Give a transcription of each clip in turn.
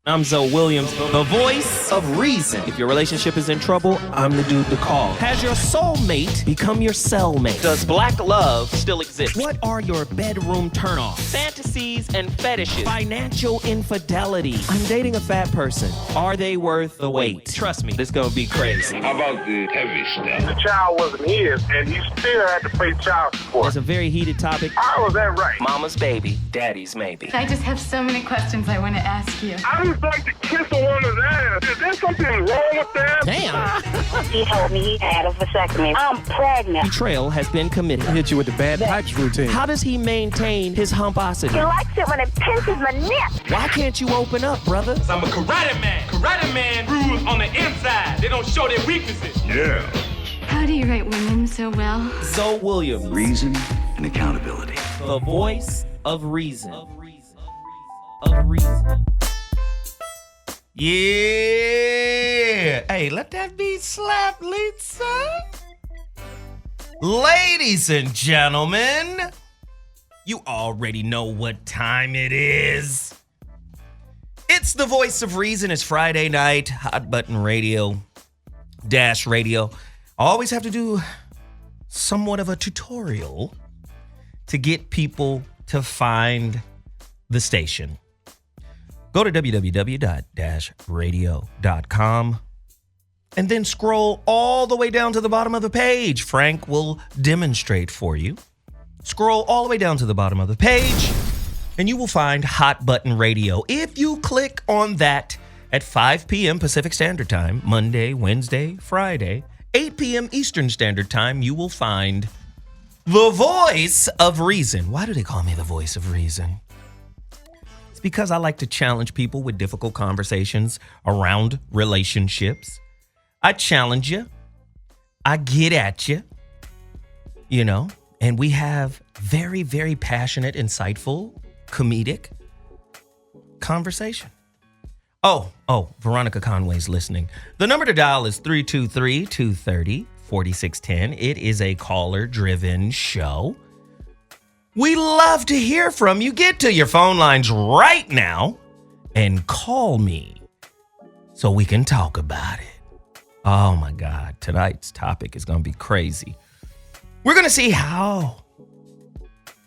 I'm Zoe Williams, the voice of reason. If your relationship is in trouble, I'm the dude to call. Has your soulmate become your cellmate? Does black love still exist? What are your bedroom turnoffs? Fantasies and fetishes. Financial infidelity. I'm dating a fat person. Are they worth the wait? Trust me, this is gonna be crazy. How about the heavy stuff? The child wasn't his, and he still had to pay child support. It's a very heated topic. How was that right? Mama's baby, daddy's maybe. I just have so many questions I want to ask you. I just like to kiss a woman's ass. Is there something wrong with that? Damn. He told me he had a vasectomy. I'm pregnant. Betrayal has been committed. Hit you with the bad pipes routine. How does he maintain his humposity? He likes it when it pinches my neck. Why can't you open up, brother? I'm a karate man. Karate man rules on the inside. They don't show their weaknesses. Yeah. How do you write women so well? Zoe Williams, Reason and accountability. the voice of reason. Of reason. Yeah. Hey, let that beat slap, Lisa. Ladies and gentlemen, you already know what time it is. It's the voice of reason. It's Friday night, Hot Button Radio, Dash Radio. I always have to do somewhat of a tutorial to get people to find the station. Go to www.radio.com and then scroll all the way down to the bottom of the page. Frank will demonstrate for you. Scroll all the way down to the bottom of the page and you will find Hot Button Radio. If you click on that at 5 p.m. Pacific Standard Time, Monday, Wednesday, Friday, 8 p.m. Eastern Standard Time, you will find the voice of reason. Why do they call me the voice of reason? Because I like to challenge people with difficult conversations around relationships. I challenge you. I get at you, and we have very, very passionate, insightful, comedic conversation. Oh, Veronica Conway's listening. The number to dial is 323-230-4610. It is a caller-driven show. We love to hear from you. Get to your phone lines right now and call me so we can talk about it. Oh my God, tonight's topic is going to be crazy. We're going to see how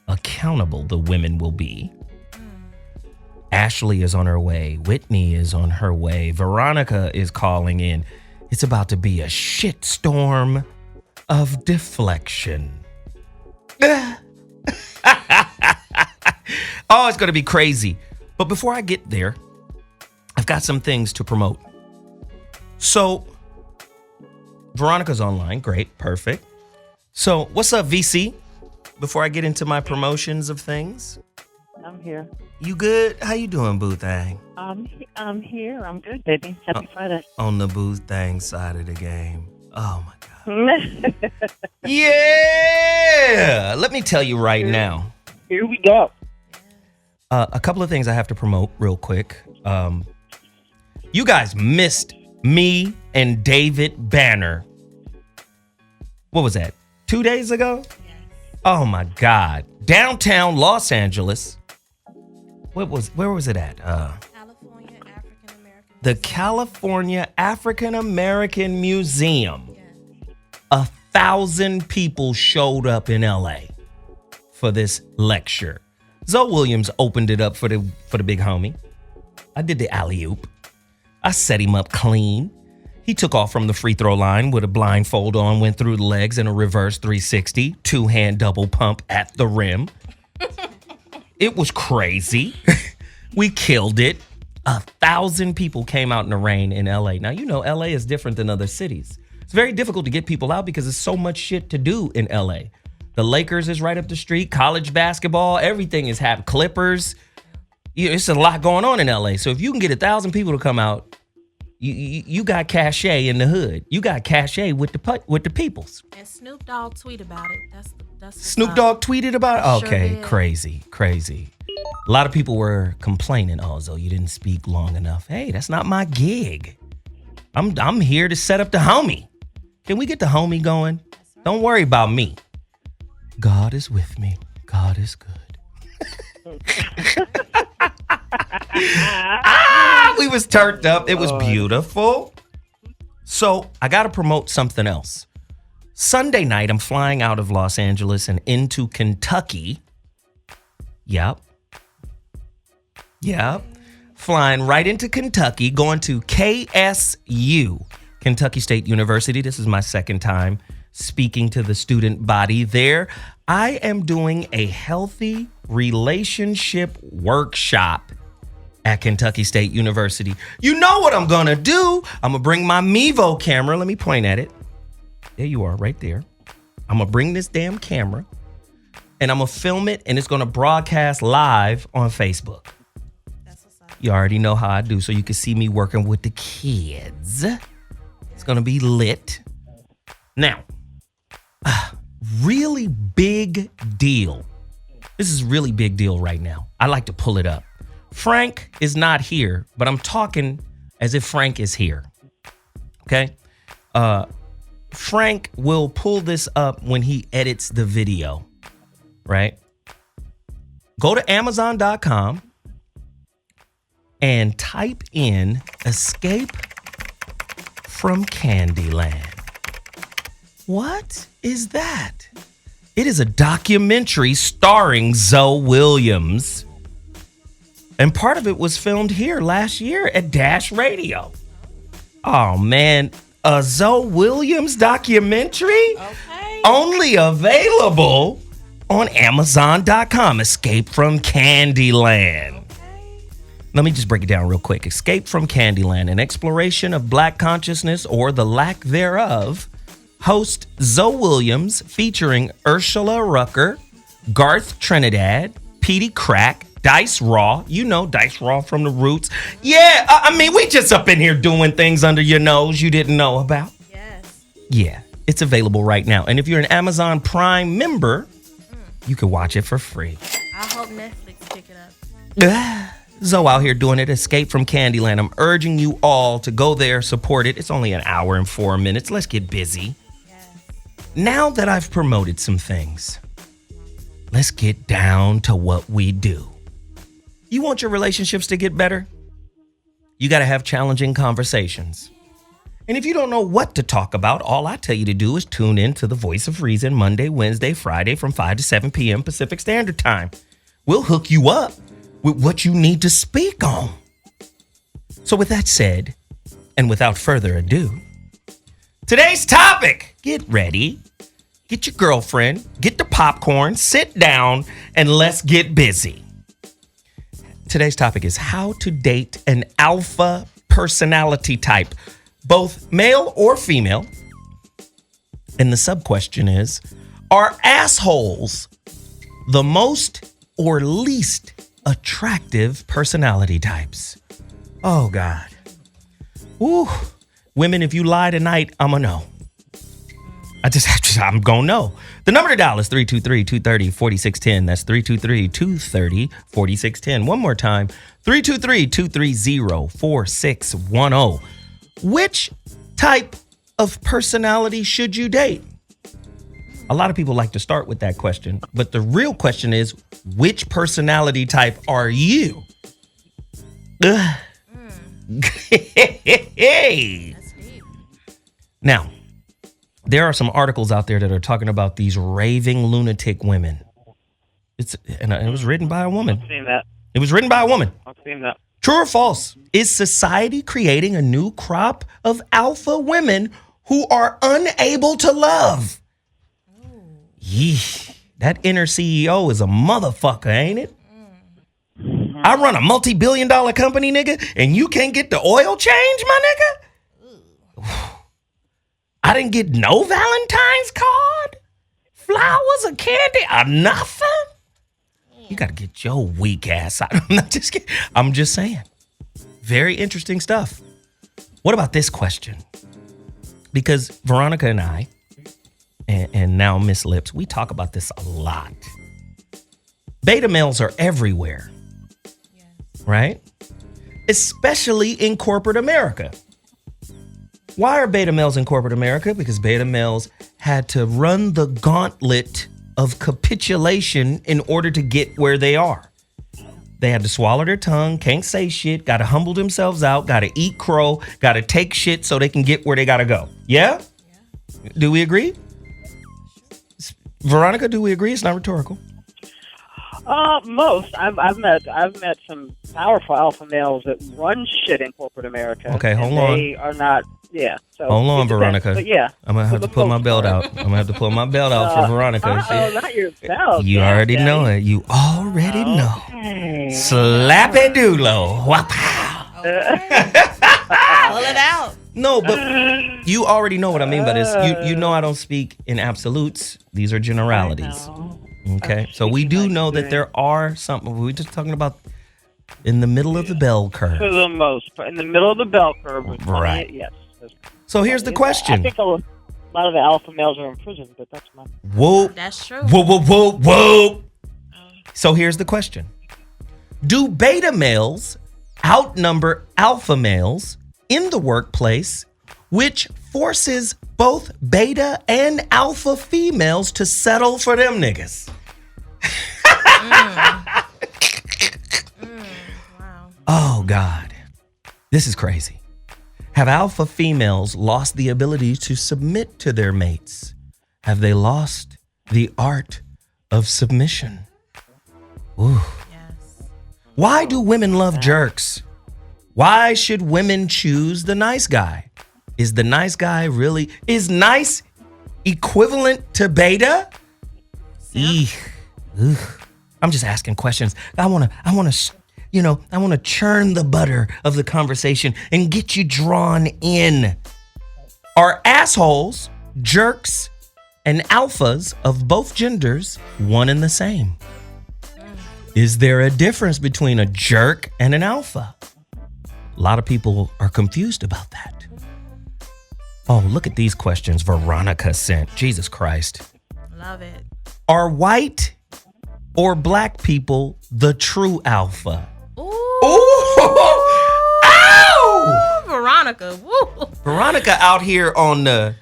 accountable the women will be. Ashley is on her way. Whitney is on her way. Veronica is calling in. It's about to be a shitstorm of deflection. Oh, it's going to be crazy. But before I get there, I've got some things to promote. So, Veronica's online. Great. Perfect. So, what's up, VC? Before I get into my promotions of things. I'm here. You good? How you doing, boo thang? I'm here. I'm good, baby. Happy Friday. On the boo thang side of the game. Oh, my God. Yeah. Let me tell you right now. Here we go. A couple of things I have to promote real quick. You guys missed me and David Banner. What was that? 2 days ago? Yes. Oh my God. Downtown Los Angeles. Where was it at? California African American. The California African American Museum. Yeah. 1,000 people showed up in LA for this lecture. Zoe Williams opened it up for the big homie. I did the alley-oop. I set him up clean. He took off from the free throw line with a blindfold on, went through the legs in a reverse 360, two-hand double pump at the rim. It was crazy. We killed it. 1,000 people came out in the rain in LA. Now, LA is different than other cities. It's very difficult to get people out because there's so much shit to do in LA. The Lakers is right up the street, college basketball, everything is happening. Clippers. It's a lot going on in LA. So if you can get 1,000 people to come out, you got cachet in the hood. You got cachet with the peoples. And Snoop Dogg tweeted about it. That's Snoop Dogg tweeted about it? Okay, Sure did. Crazy. A lot of people were complaining, Zoe, you didn't speak long enough. Hey, that's not my gig. I'm here to set up the homie. Can we get the homie going? Right. Don't worry about me. God is with me. God is good. We was turned up. It was beautiful. So I got to promote something else. Sunday night, I'm flying out of Los Angeles and into Kentucky. Yep. Flying right into Kentucky, going to KSU, Kentucky State University. This is my second time speaking to the student body there. I am doing a healthy relationship workshop at Kentucky State University. You know what I'm going to do? I'm going to bring my Mevo camera. Let me point at it. There you are, right there. I'm going to bring this damn camera, and I'm going to film it, and it's going to broadcast live on Facebook. You already know how I do, so you can see me working with the kids. It's going to be lit. Now, really big deal. This is really big deal right now. I like to pull it up. Frank is not here, but I'm talking as if Frank is here. Okay? Frank will pull this up when he edits the video, right? Go to Amazon.com and type in Escape from Candyland. What is that? It is a documentary starring Zoe Williams. And part of it was filmed here last year at Dash Radio. Oh, man. A Zoe Williams documentary? Okay. Only available on Amazon.com. Escape from Candyland. Let me just break it down real quick. Escape from Candyland, an exploration of Black consciousness or the lack thereof. Host Zoe Williams featuring Ursula Rucker, Garth Trinidad, Petey Crack, Dice Raw. You know Dice Raw from The Roots. Yeah, I mean, we just up in here doing things under your nose you didn't know about. Yes. Yeah, it's available right now. And if you're an Amazon Prime member, you can watch it for free. I hope Netflix pick it up. Zoe out here doing it. Escape from Candyland. I'm urging you all to go there, support it. It's only an hour and 4 minutes. Let's get busy. Yes. Now that I've promoted some things, let's get down to what we do. You want your relationships to get better? You got to have challenging conversations. And if you don't know what to talk about, all I tell you to do is tune in to The Voice of Reason Monday, Wednesday, Friday from 5 to 7 p.m. Pacific Standard Time. We'll hook you up with what you need to speak on. So with that said, and without further ado, today's topic, get ready, get your girlfriend, get the popcorn, sit down, and let's get busy. Today's topic is how to date an alpha personality type, both male or female. And the sub-question is, are assholes the most or least attractive personality types? Oh, God. Woo. Women, if you lie tonight, I'm going to know. I'm going to know. The number to dial is 323-230-4610. That's 323-230-4610. One more time, 323-230-4610. Which type of personality should you date? A lot of people like to start with that question, but the real question is, which personality type are you? Now, there are some articles out there that are talking about these raving lunatic women. It was written by a woman. I've seen that. It was written by a woman. I've seen that. True or false? Is society creating a new crop of alpha women who are unable to love? Yeesh, that inner CEO is a motherfucker, ain't it? I run a multi-billion-dollar company, nigga, and you can't get the oil change, my nigga? I didn't get no Valentine's card, flowers, or candy, or nothing. You got to get your weak ass out. I'm not just kidding. I'm just saying. Very interesting stuff. What about this question? Because Veronica and I, and now Miss Lips, we talk about this a lot. Beta males are everywhere, right? Especially in corporate America. Why are beta males in corporate America? Because beta males had to run the gauntlet of capitulation in order to get where they are. They had to swallow their tongue, can't say shit, got to humble themselves out, got to eat crow, got to take shit so they can get where they got to go. Yeah? Do we agree? Veronica, do we agree? It's not rhetorical. Most. I've met some powerful alpha males that run shit in corporate America. Okay, hold on. They are not. Yeah. So hold on, Veronica. But yeah, I'm gonna have to pull my belt out. I'm gonna have to pull my belt out for Veronica. Not your belt. You already know it. You already know. Slappy doolo. Wow. Pull it out. No, but you already know what I mean by this. You know I don't speak in absolutes. These are generalities. Okay, so we do know that there are some. We're just talking about in the middle of the bell curve. For the most, in the middle of the bell curve. Right. Yes. So here's the question. I think a lot of the alpha males are in prison, but that's my. Whoa. That's true. Whoa. So here's the question. Do beta males outnumber alpha males in the workplace, which forces both beta and alpha females to settle for them niggas? Wow. Oh, God. This is crazy. Have alpha females lost the ability to submit to their mates? Have they lost the art of submission? Ooh. Yes. Why do women love jerks? Why should women choose the nice guy? Is the nice guy really, is nice equivalent to beta? Eek. Ugh. I'm just asking questions. I want to churn the butter of the conversation and get you drawn in. Are assholes, jerks, and alphas of both genders one and the same? Is there a difference between a jerk and an alpha? A lot of people are confused about that. Oh, look at these questions Veronica sent. Jesus Christ. Love it. Are white or black people the true alpha? Ooh. Ow! Veronica. Woo. Veronica out here on the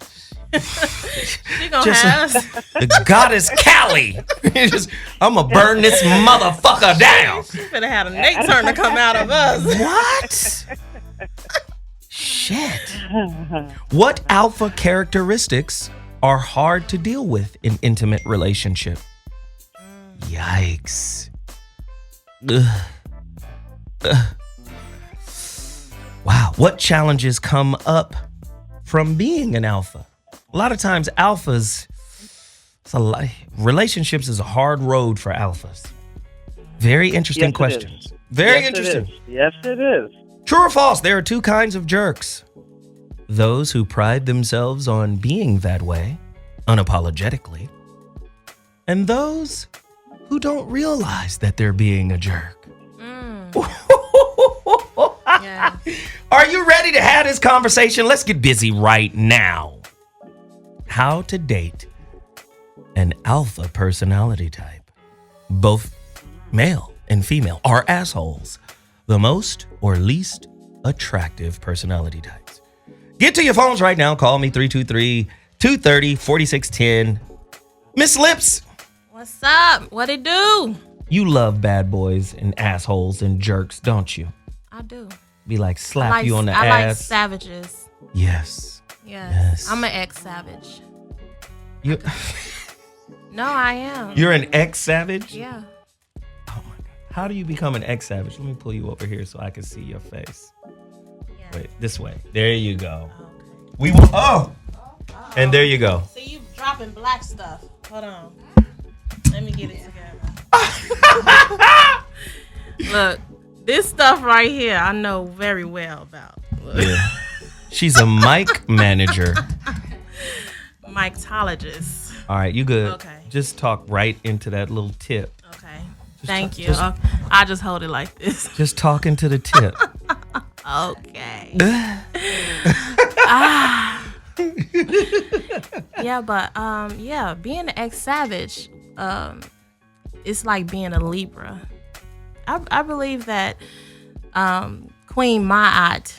She gonna have us. the goddess Callie. I'm gonna burn this motherfucker down. She finna have a Nate turn to come out of us. What? Shit. What alpha characteristics are hard to deal with in intimate relationship? Yikes. Ugh. Wow. What challenges come from being an alpha? A lot of times alphas, relationships is a hard road for alphas. Very interesting questions. Very interesting. Yes, it is. True or false? There are two kinds of jerks. Those who pride themselves on being that way, unapologetically, and those who don't realize that they're being a jerk. Yeah. Are you ready to have this conversation? Let's get busy right now. How to date an alpha personality type. Both male and female are assholes. The most or least attractive personality types. Get to your phones right now. Call me 323-230-4610. Miss Lips. What's up? What it do? You love bad boys and assholes and jerks, don't you? I do. Be like slap you on the I ass. like savages. Yes. Yes. I'm an ex-savage. You, No, I am. you're an ex-savage? Yeah. Oh my God. How do you become an ex-savage? Let me pull you over here so I can see your face. Yeah. Wait, this way. There you go. Okay. We will. Oh! And there you go. See, you dropping black stuff. Hold on. Let me get it together. Look, this stuff right here, I know very well about. Look. Yeah. She's a mic manager. Mictologist. All right, you good. Okay. Just talk right into that little tip. Okay. Thank you. just- I just hold it like this. Just talk into the tip. Okay. Yeah, but being an ex-savage, it's like being a Libra. I believe that Queen Ma'at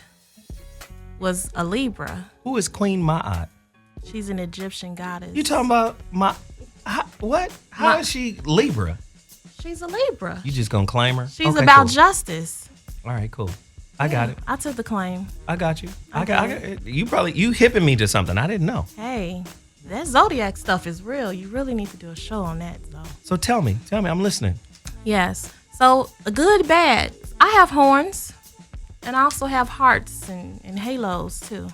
was a Libra. Who is Queen Ma'at? She's an Egyptian goddess. You talking about what? How is she Libra? She's a Libra. You just gonna claim her? She's Okay, about cool. justice. All right, cool. I got it. I took the claim. I got you. I got got you hipping me to something I didn't know. Hey, that zodiac stuff is real. You really need to do a show on that, though. So tell me, I'm listening. Yes. So, a good, bad. I have horns, and I also have hearts and halos, too.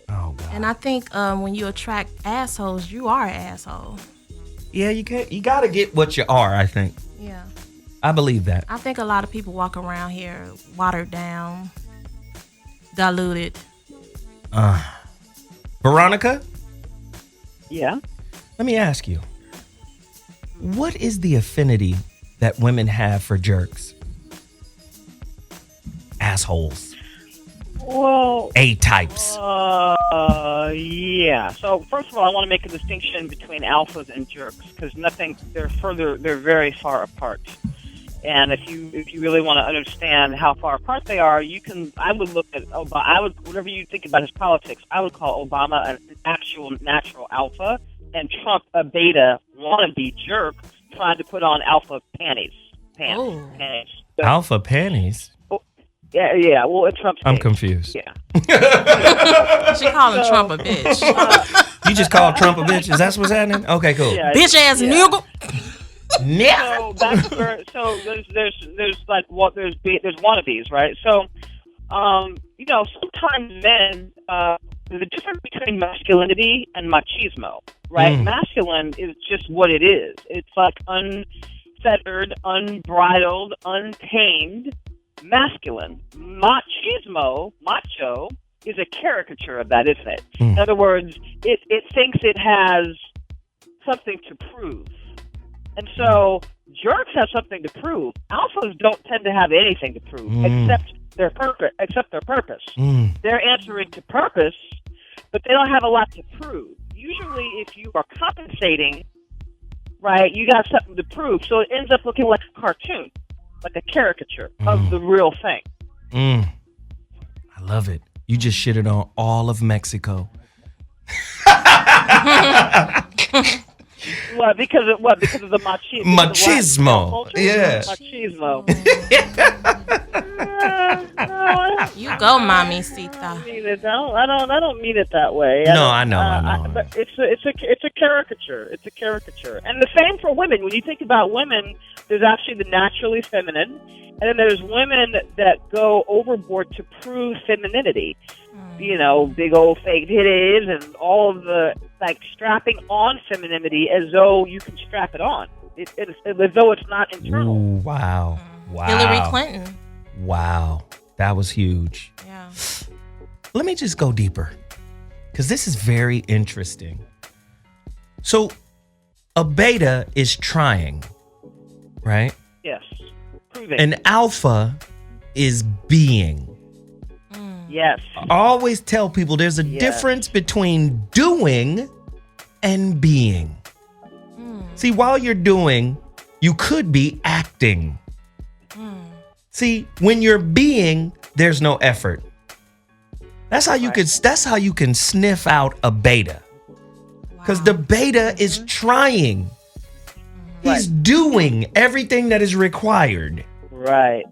Oh, God. And I think when you attract assholes, you are an asshole. Yeah, you gotta get what you are, I think. Yeah. I believe that. I think a lot of people walk around here watered down, diluted. Veronica? Yeah. Let me ask you. What is the affinity that women have for jerks? Assholes. Well, A-types. yeah. So first of all, I want to make a distinction between alphas and jerks because they're very far apart. And if you really want to understand how far apart they are, I would look at Obama. Whatever you think about his politics, I would call Obama an actual natural alpha and Trump a beta wannabe jerk trying to put on alpha panties. Panties. So, Alpha panties? Yeah. Well, in Trump's I'm case, confused. Yeah. She calling Trump a bitch. You just called Trump a bitch? Is that what's happening? Okay, cool. Yeah, Bitch ass nigga. So that's where. So there's wannabes, right? So, sometimes men. There's a difference between masculinity and machismo, right? Masculine is just what it is. It's like unfettered, unbridled, untamed. Masculine. Machismo, macho, is a caricature of that, isn't it? In other words, it thinks it has something to prove. And so jerks have something to prove. Alphas don't tend to have anything to prove except their purpose. They're answering to purpose, but they don't have a lot to prove. Usually if you are compensating, right, you got something to prove. So it ends up looking like a cartoon. Like a caricature of the real thing. I love it. You just shitted on all of Mexico. What? Because of the machismo. Machismo. Yeah. Machismo. You go, mommy, Sita. I don't mean it that way. I know. But it's a caricature. It's a caricature. And the same for women. When you think about women, there's actually the naturally feminine, and then there's women that go overboard to prove femininity. Big old fake titties and all of the strapping on femininity as though you can strap it on. As though it's not internal. Ooh, wow. Hillary Clinton. Wow. That was huge. Yeah. Let me just go deeper, because this is very interesting. So a beta is trying, right? Yes. Proving. An alpha is being. Yes. I always tell people there's a difference between doing and being. See, while you're doing, you could be acting. See, when you're being, there's no effort. That's how you can sniff out a beta. Because the beta is trying. He's doing everything that is required. Right.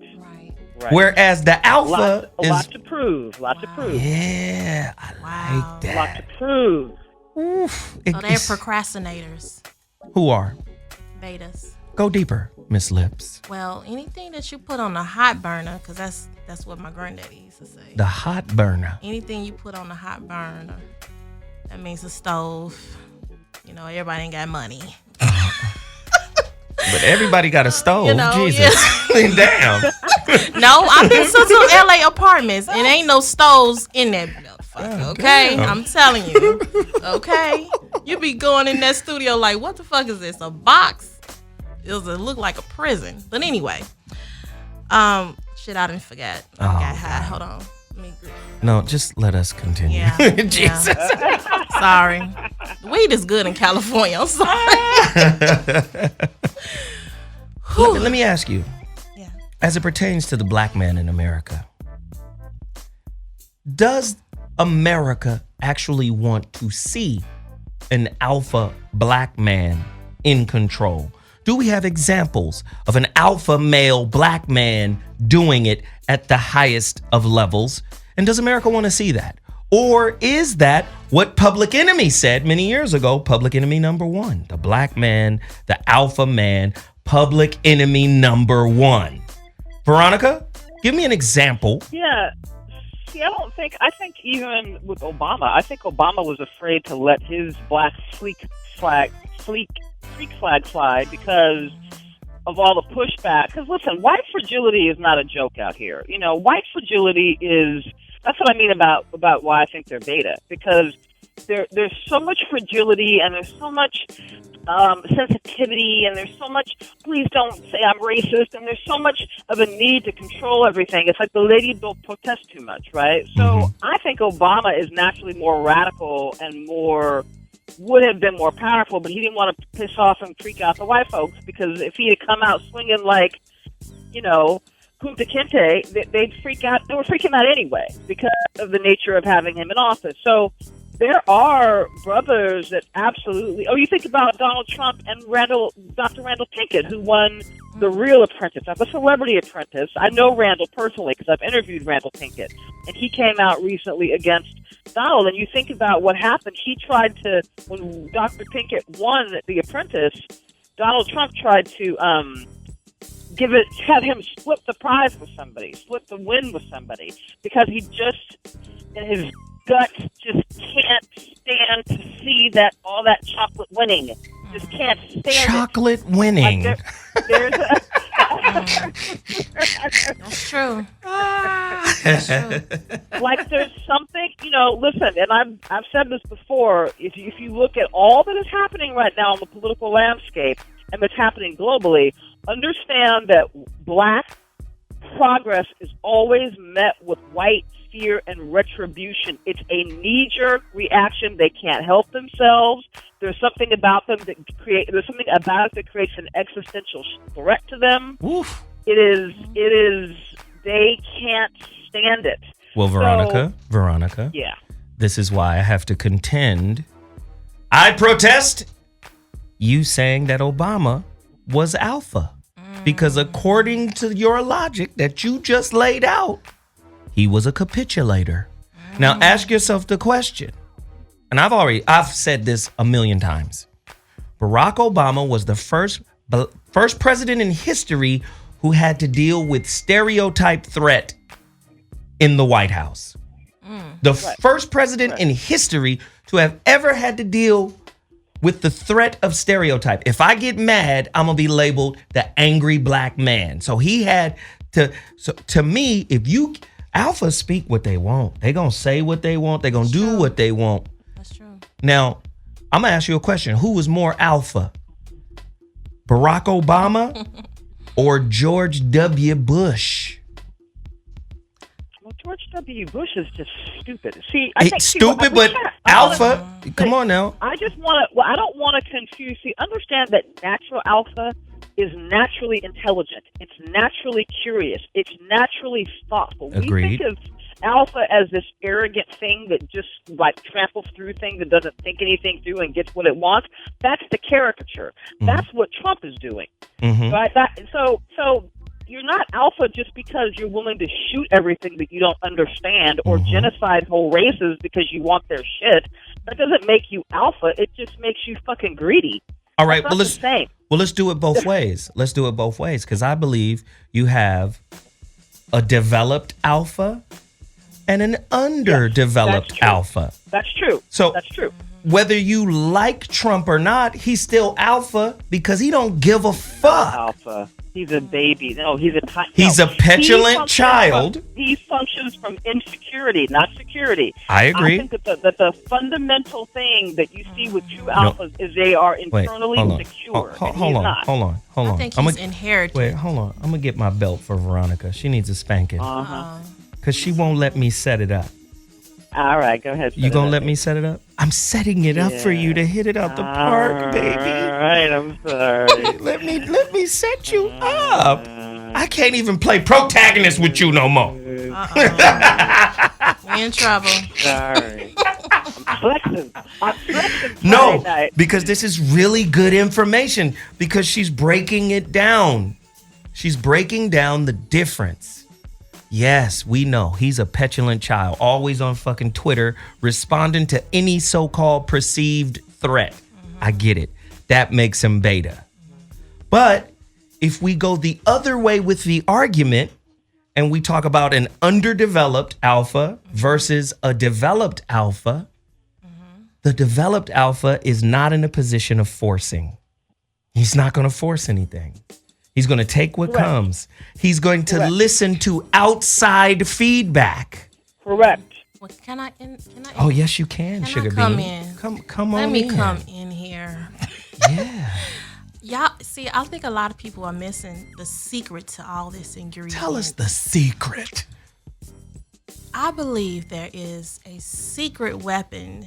Whereas the alpha a lot to prove. Yeah, I like that. A lot to prove. Oof. So they're procrastinators. Who are? Betas. Go deeper, Miss Lips. Well, anything that you put on the hot burner, because that's what my granddaddy used to say. The hot burner. Anything you put on the hot burner, that means a stove. Everybody ain't got money. But everybody got a stove. Jesus. Yeah. Damn. No, I've been to some LA apartments and ain't no stoves in that motherfucker, okay? Damn. I'm telling you. Okay? You be going in that studio like, what the fuck is this? A box? It look like a prison. But anyway. Shit, I didn't forget. I got high. Hold on. No, just let us continue. Yeah. Jesus. Yeah. Sorry. Weed is good in California. I'm sorry. Let me ask you. Yeah. As it pertains to the black man in America, does America actually want to see an alpha black man in control? Do we have examples of an alpha male black man doing it at the highest of levels? And does America want to see that? Or is that what Public Enemy said many years ago? Public Enemy number one, the black man, the alpha man, Public Enemy number one. Veronica, give me an example. Yeah. See, I think even with Obama, I think Obama was afraid to let his black freak flag fly because of all the pushback. Because listen, white fragility is not a joke out here. You know, white fragility is, that's what I mean about why I think they're beta. Because there's so much fragility and there's so much sensitivity and there's so much, please don't say I'm racist, and there's so much of a need to control everything. It's like the lady don't protest too much, right? So I think Obama is naturally more radical and would have been more powerful, but he didn't want to piss off and freak out the white folks, because if he had come out swinging like, you know, Kunta Kinte, they'd freak out. They were freaking out anyway because of the nature of having him in office. So there are brothers that absolutely. Oh, you think about Donald Trump and Dr. Randall Pinkett, who won The Real Apprentice. I'm a Celebrity Apprentice. I know Randall personally because I've interviewed Randall Pinkett, and he came out recently against Donald. And you think about what happened. He tried to, when Dr. Pinkett won The Apprentice, Donald Trump tried to have him split the prize with somebody, split the win with somebody, because he just, in his guts, just can't stand to see that all that chocolate winning. Just can't stand chocolate winning. Like there's a That's true. Like there's something, you know, listen, and I've said this before, if you look at all that is happening right now in the political landscape and that's happening globally, understand that black progress is always met with white fear and retribution. It's a knee-jerk reaction. They can't help themselves. There's something about them that creates an existential threat to them. Oof. It is, they can't stand it. Well, Veronica. Yeah. This is why I have to contend. I protest you saying that Obama was alpha. Because according to your logic that you just laid out, he was a capitulator. Now ask yourself the question, and I've said this a million times. Barack Obama was the first president in history who had to deal with stereotype threat in the White House. The first president in history to have ever had to deal with the threat of stereotype. If I get mad, I'm gonna be labeled the angry black man. So he had to. So to me, if you alphas speak what they want, they gonna say what they want, they gonna do what they want. That's true. Now, I'm gonna ask you a question: who was more alpha, Barack Obama or George W. Bush? Well, George W. Bush is just stupid. See, alpha. Come on now. I don't want to confuse. See, understand that natural alpha is naturally intelligent. It's naturally curious. It's naturally thoughtful. Agreed. We think of alpha as this arrogant thing that just like tramples through things and doesn't think anything through and gets what it wants. That's the caricature. That's what Trump is doing. Right? So you're not alpha just because you're willing to shoot everything that you don't understand or genocide whole races because you want their shit. That doesn't make you alpha. It just makes you fucking greedy. All right, let's do it both ways. Let's do it both ways, because I believe you have a developed alpha and an underdeveloped alpha. That's true. So that's true. Whether you like Trump or not, he's still alpha because he don't give a fuck. Alpha. He's a baby. No, he's a petulant child. He functions from insecurity, not security. I agree. I think that the fundamental thing that you see with true alphas is they are internally secure. Hold on. I think he's inherited. Wait, hold on. I'm going to get my belt for Veronica. She needs a spanking. Because she won't let me set it up. All right, go ahead. You gonna let me set it up? I'm setting it up for you to hit it out the park, baby. All right, I'm sorry. let me set you up. I can't even play protagonist with you no more. We in trouble. Sorry. I'm flexing. I'm flexing No, Friday night. because this is really good information because she's breaking it down. She's breaking down the difference. Yes, we know he's a petulant child, always on fucking Twitter, responding to any so-called perceived threat. I get it. That makes him beta. But if we go the other way with the argument and we talk about an underdeveloped alpha versus a developed alpha, the developed alpha is not in a position of forcing. He's not going to force anything. He's going to take what comes. He's going to listen to outside feedback. Correct. Well, can I? Oh, yes, you can, Sugar come Bean. in? Come on Let me in. come in here. Yeah. Y'all, see, I think a lot of people are missing the secret to all this ingredient. Tell us the secret. I believe there is a secret weapon,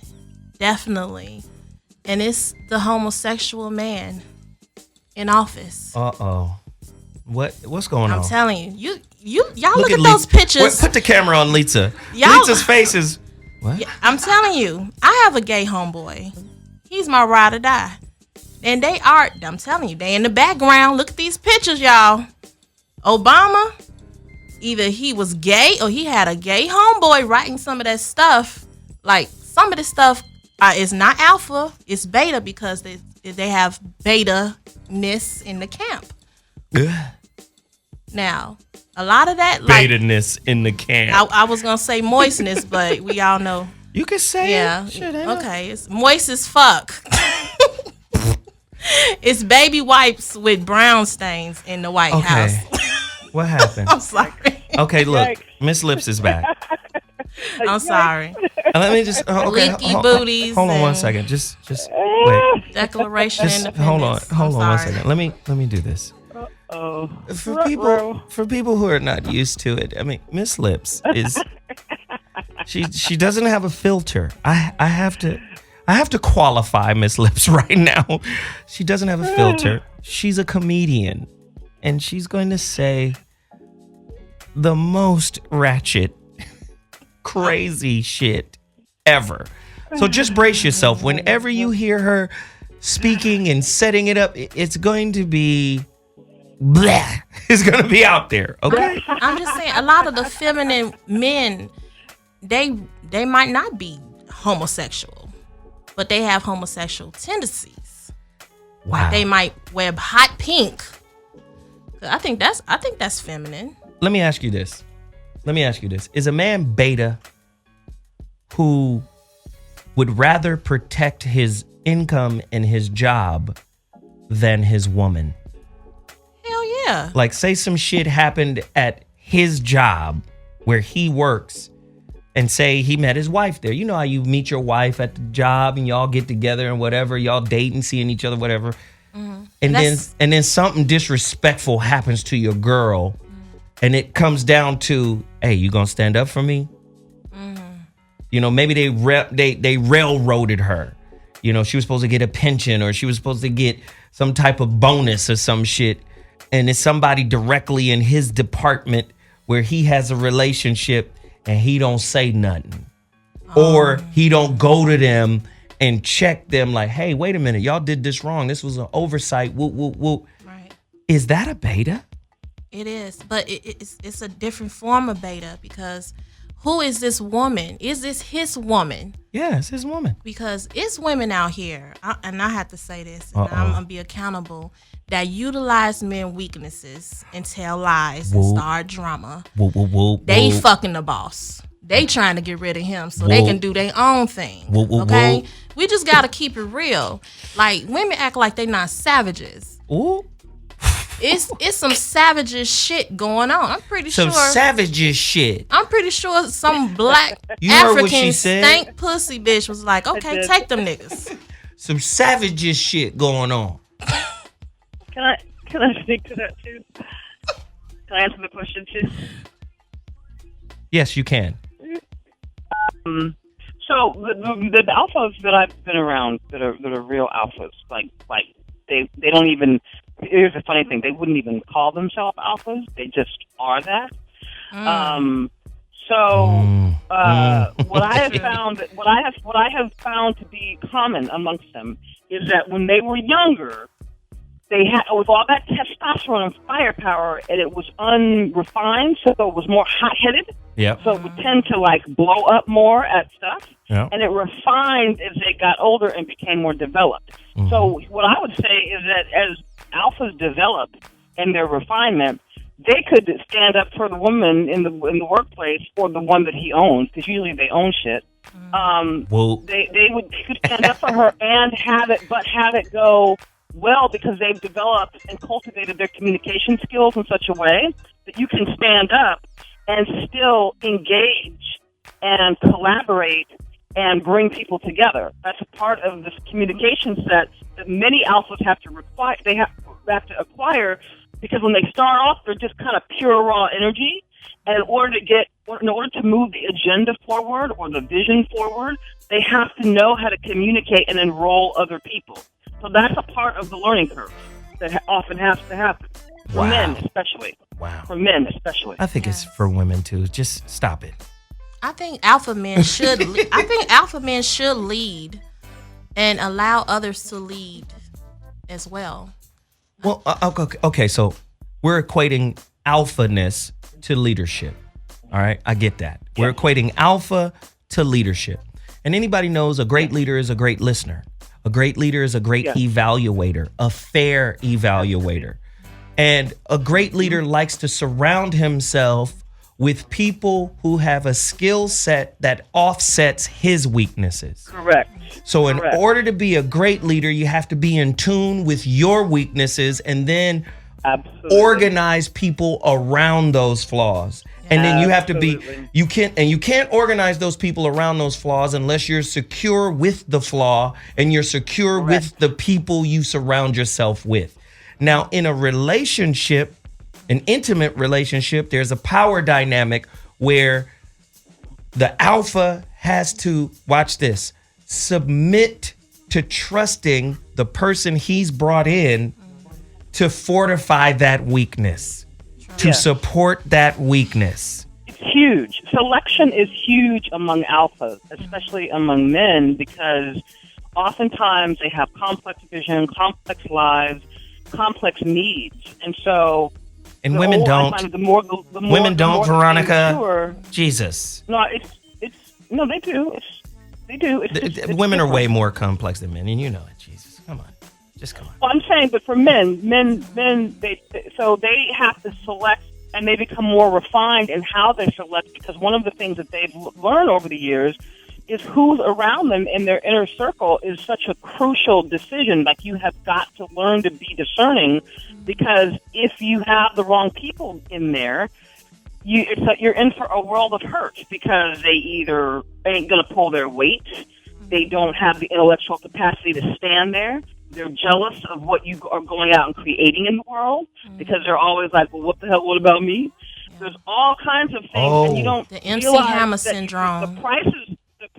definitely, and it's the homosexual man in office. Uh-oh. What's going on? I'm telling you, y'all look at those pictures. Wait, put the camera on Lisa. Y'all- Lisa's face is what? Yeah, I'm telling you, I have a gay homeboy. He's my ride or die. And I'm telling you, they in the background. Look at these pictures, y'all. Obama, either he was gay or he had a gay homeboy writing some of that stuff. Like, some of this stuff is not alpha, it's beta because they have beta-ness in the camp. Now, a lot of that, like, Beta-ness in the camp. I was gonna say moistness, but we all know. You can say Yeah. it. Shit, ain't Okay. It's moist as fuck. It's baby wipes with brown stains in the White House. What happened? I'm sorry. Okay, look. Miss Lips is back. I'm sorry. Let me just Leaky booties. Hold on one and second. Just wait. Declaration of Just Independence. hold on I'm one sorry. second. Let me do this. For people who are not used to it, I mean, Miss Lips is she doesn't have a filter. I have to qualify Miss Lips right now. She doesn't have a filter. She's a comedian, and she's going to say the most ratchet, crazy shit ever. So just brace yourself. Whenever you hear her speaking and setting it up, it's going to be blah. It's going to be out there. Okay. I'm just saying, a lot of the feminine men, they might not be homosexual, but they have homosexual tendencies. Wow. They might wear hot pink. I think that's feminine. Let me ask you this. Is a man beta who would rather protect his income and his job than his woman? Hell yeah. Like, say some shit happened at his job where he works, and say he met his wife there. You know how you meet your wife at the job and y'all get together and whatever, y'all dating, seeing each other, whatever. Mm-hmm. And then something disrespectful happens to your girl, and it comes down to, hey, you gonna stand up for me? Mm-hmm. You know, maybe they railroaded her. You know, she was supposed to get a pension, or she was supposed to get some type of bonus or some shit, and it's somebody directly in his department where he has a relationship and he don't say nothing. Or he don't go to them and check them like, hey, wait a minute, y'all did this wrong. This was an oversight. Whoop, whoop, whoop. Right. Is that a beta? It is, but it's a different form of beta, because who is this woman? Is this his woman? Yeah, it's his woman. Because it's women out here, and I have to say this, and I'm going to be accountable, that utilize men weaknesses and tell lies and start drama. They fucking the boss. They trying to get rid of him so they can do their own thing. Okay? We just got to keep it real. Like, women act like they not savages. Ooh. It's some savages shit going on. I'm pretty sure. Some savages shit. I'm pretty sure some black heard what she African said? stank pussy bitch was like, okay, take them niggas. Some savages shit going on. Can I speak to that too? Can I answer the question too? Yes, you can. So the alphas that I've been around that are real alphas, like they don't even. Here's the funny thing: they wouldn't even call themselves alphas. They just are that. So what I have found to be common amongst them is that when they were younger, they had with all that testosterone and firepower, and it was unrefined, so it was more hot-headed. Yeah. So it would tend to like blow up more at stuff, Yep. and it refined as they got older and became more developed. Mm-hmm. So what I would say is that as alphas develop in their refinement, they could stand up for the woman in the workplace or the one that he owns, because usually they own shit. They could stand up for her and have it go well, because they've developed and cultivated their communication skills in such a way that you can stand up and still engage and collaborate and bring people together. That's a part of this communication set that many alphas have to require. They have to acquire, because when they start off, they're just kind of pure raw energy. And in order to move the agenda forward or the vision forward, they have to know how to communicate and enroll other people. So that's a part of the learning curve that often has to happen. For men, especially. Wow. For men, especially. I think it's for women too. Just stop it. I think alpha men should. I think alpha men should lead and allow others to lead as well. Well, okay. So we're equating alphaness to leadership. All right, I get that. We're equating alpha to leadership, and anybody knows a great leader is a great listener. A great leader is a great evaluator, a fair evaluator. And a great leader likes to surround himself with people who have a skill set that offsets his weaknesses. Correct. So in order to be a great leader, you have to be in tune with your weaknesses and then organize people around those flaws. And then you have to be, you can't organize those people around those flaws unless you're secure with the flaw and you're secure with the people you surround yourself with. Now, in a relationship, an intimate relationship, there's a power dynamic where the alpha has to, watch this, submit to trusting the person he's brought in to fortify that weakness, to support that weakness. It's huge. Selection is huge among alphas, especially among men, because oftentimes they have complex vision, complex lives, complex needs. And so... And women don't. Women don't, Veronica. Mature, Jesus. No, no, they do. They do. It's women are way more complex than men, and you know it. Jesus, come on, just come on. Well, I'm saying, but for men, they have to select, and they become more refined in how they select, because one of the things that they've learned over the years is who's around them in their inner circle is such a crucial decision. Like, you have got to learn to be discerning, because if you have the wrong people in there, you're in for a world of hurt, because they either ain't going to pull their weight, they don't have the intellectual capacity to stand there, they're jealous of what you are going out and creating in the world, because they're always like, well, what the hell, what about me? There's all kinds of things, and you don't the MC realize Hammer that syndrome. The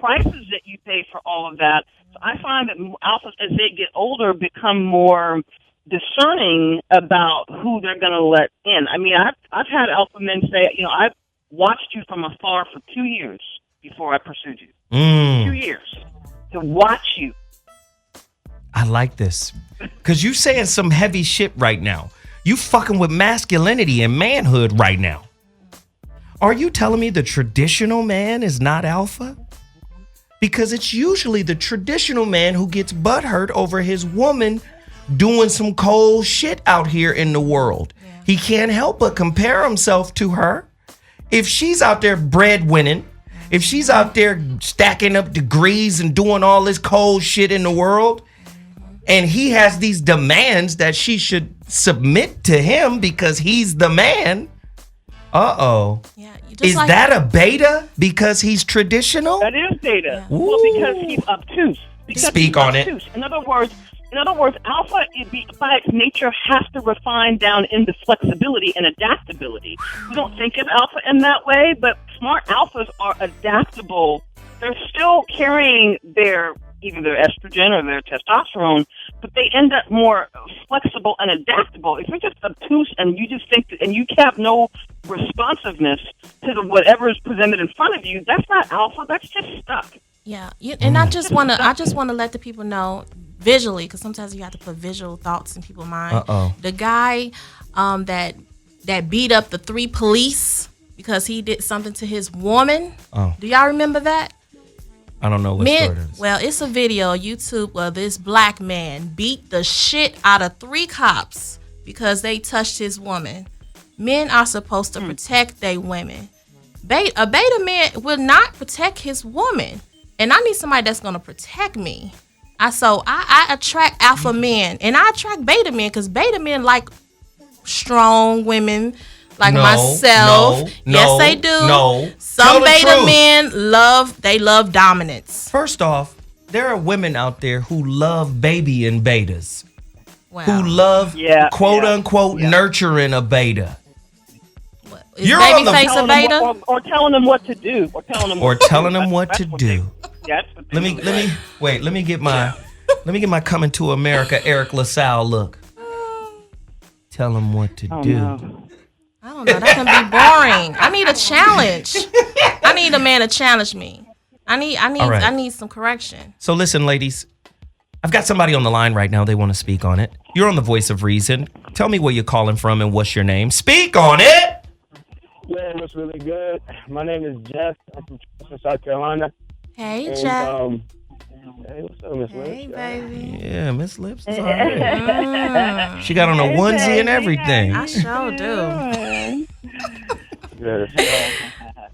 prices that you pay for all of that. So I find that alphas, as they get older, become more discerning about who they're going to let in. I mean, I've had alpha men say, I've watched you from afar for 2 years before I pursued you. 2 years to watch you. I like this, because you saying some heavy shit right now. You fucking with masculinity and manhood right now. Are you telling me the traditional man is not alpha? Because it's usually the traditional man who gets butthurt over his woman doing some cold shit out here in the world. He can't help but compare himself to her. If she's out there breadwinning, if she's out there stacking up degrees and doing all this cold shit in the world, and he has these demands that she should submit to him because he's the man, Yeah, Is that a beta because he's traditional? That is beta. Yeah. Well, because he's obtuse. Speak on it. In other words, alpha, by its nature, has to refine down into flexibility and adaptability. We don't think of alpha in that way, but smart alphas are adaptable. They're still carrying either their estrogen or their testosterone, but they end up more flexible and adaptable. If you're just obtuse and you just think and you have no responsiveness to whatever is presented in front of you, that's not alpha. That's just stuck. Yeah, and I just want to let the people know visually, because sometimes you have to put visual thoughts in people's mind. The guy that beat up the 3 police because he did something to his woman. Do y'all remember that? I don't know what story it is. Well, it's a video on YouTube where this black man beat the shit out of 3 cops because they touched his woman. Men are supposed to protect their women. A beta man will not protect his woman. And I need somebody that's going to protect me. I attract alpha men, and I attract beta men because beta men like strong women like myself. Yes, they do. Some beta men love dominance. First off, there are women out there who love babying betas. Wow. Who love quote unquote nurturing a beta. Is Babyface a beta? Or telling them what to do. Or telling them what to do. Yes. Let me get my Coming to America Eric LaSalle look. Tell them what to do. No. I don't know. That can be boring. I need a challenge. I need a man to challenge me. I need some correction. So listen, ladies, I've got somebody on the line right now. They want to speak on it. You're on the Voice of Reason. Tell me where you're calling from and what's your name. Speak on it. Yeah, it's really good. My name is Jeff. I'm from South Carolina. Hey, And, Jeff. Hey, what's up, Miss Lips? Hey, baby. Yeah, Miss Lips is all right. She got on a onesie and everything. I sure do.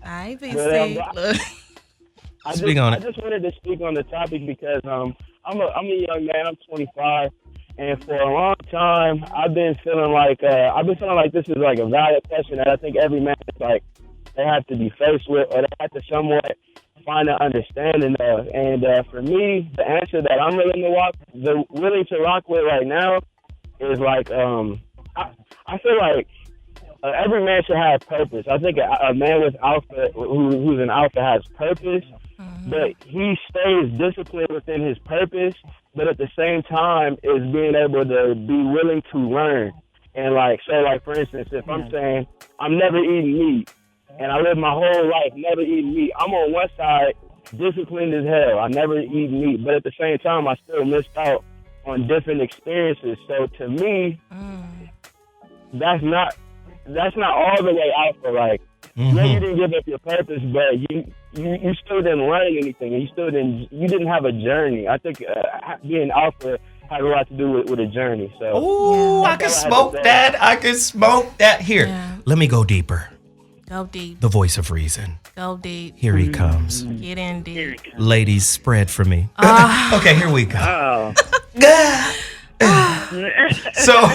I just wanted to speak on the topic because I'm a young man. I'm 25, and for a long time I've been feeling like this is like a valid question that I think every man is like they have to be faced with, or they have to somewhat find an understanding of. And for me, the answer that I'm willing to rock with right now is like I feel like every man should have purpose. I think a man with alpha, who's an alpha, has purpose, but he stays disciplined within his purpose, but at the same time is being able to be willing to learn. And for instance, if I'm saying I'm never eating meat, and I live my whole life never eating meat, I'm on one side disciplined as hell. I never eat meat, but at the same time, I still missed out on different experiences. So to me, that's not all the way alpha. Like, yeah, you didn't give up your purpose, but you still didn't learn anything, and you didn't have a journey. I think being alpha had a lot to do with a journey. So, I can smoke that. I can smoke that. Here, let me go deeper. Go deep. The Voice of Reason. Go deep. Here he comes. Get in deep. Ladies, spread for me. Okay, here we go. So,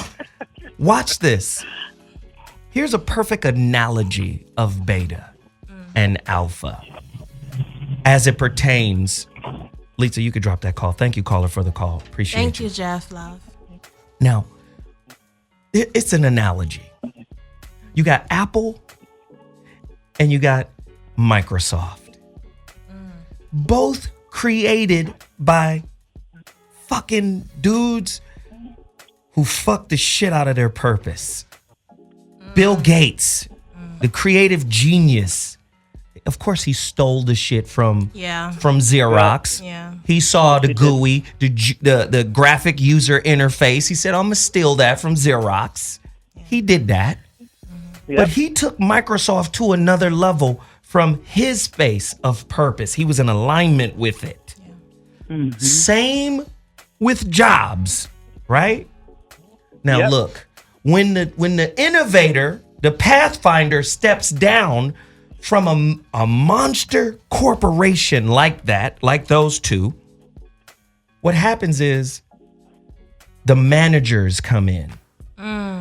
watch this. Here's a perfect analogy of beta and alpha as it pertains. Lisa, you could drop that call. Thank you, caller, for the call. Appreciate it. Thank you, Jeff, love. Now, it's an analogy. You got Apple and you got Microsoft. Both created by fucking dudes who fucked the shit out of their purpose. Bill Gates, the creative genius. Of course, he stole the shit from Xerox. Yeah. He saw the GUI, the graphic user interface. He said, I'm going to steal that from Xerox. He did that. Yep. But he took Microsoft to another level from his space of purpose. He was in alignment with it. Yeah. Same with Jobs, right? Now look, when the innovator, the pathfinder, steps down from a monster corporation like that, like those two, what happens is the managers come in.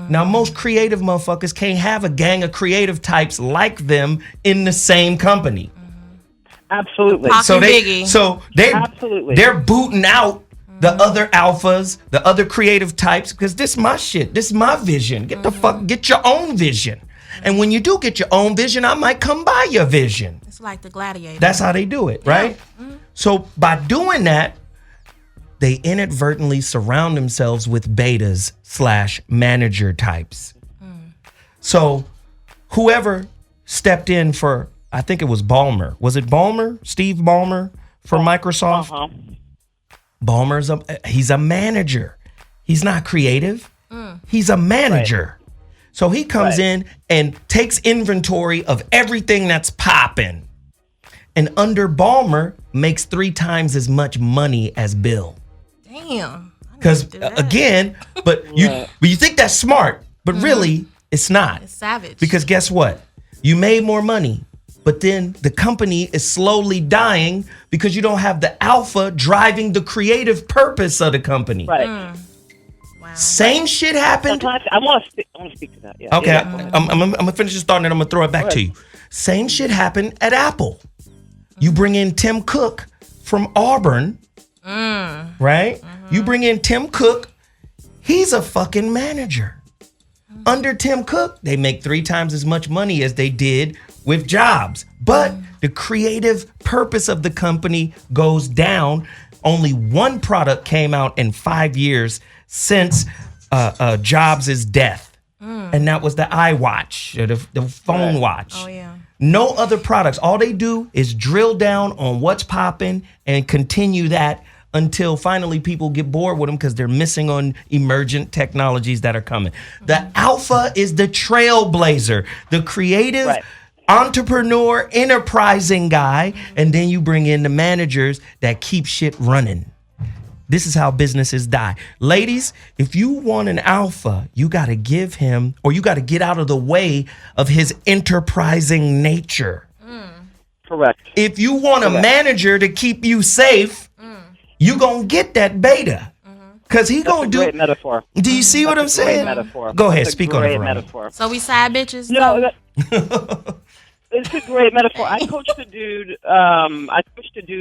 Now, most creative motherfuckers can't have a gang of creative types like them in the same company. Absolutely. They're booting out the other alphas, the other creative types, because this is my shit. This is my vision. Get your own vision. And when you do get your own vision, I might come by your vision. It's like the gladiator. That's how they do it, right? So by doing that, they inadvertently surround themselves with betas / manager types. So whoever stepped in for, I think it was Ballmer. Was it Ballmer? Steve Ballmer for Microsoft? Ballmer's he's a manager. He's not creative. He's a manager. Right. So he comes in and takes inventory of everything that's popping. And under Ballmer makes 3 times as much money as Bill. Damn. Because again, but you think that's smart, but really it's not. It's savage. Because guess what? You made more money, but then the company is slowly dying because you don't have the alpha driving the creative purpose of the company. Right. Wow. Same shit happened. I want to speak to that. Yeah. Okay, I'm gonna finish this thought and then I'm gonna throw it back to you. Same shit happened at Apple. You bring in Tim Cook from Auburn, right? You bring in Tim Cook. He's a fucking manager. Under Tim Cook, they make 3 times as much money as they did with Jobs. But the creative purpose of the company goes down. Only one product came out in 5 years since Jobs' death. And that was the iWatch, or the phone watch. Oh, yeah. No other products. All they do is drill down on what's popping and continue that until finally people get bored with them because they're missing on emergent technologies that are coming. The alpha is the trailblazer, the creative entrepreneur, enterprising guy, and then you bring in the managers that keep shit running. This is how businesses die. Ladies, if you want an alpha, you got to give him, or you got to get out of the way of his enterprising nature. Correct. If you want a manager to keep you safe, you going to get that beta. Because he going to do... Great metaphor. Do you see what I'm saying? Metaphor. Go ahead, speak on it, metaphor. So we side bitches? No, it's a great metaphor. I coached a dude.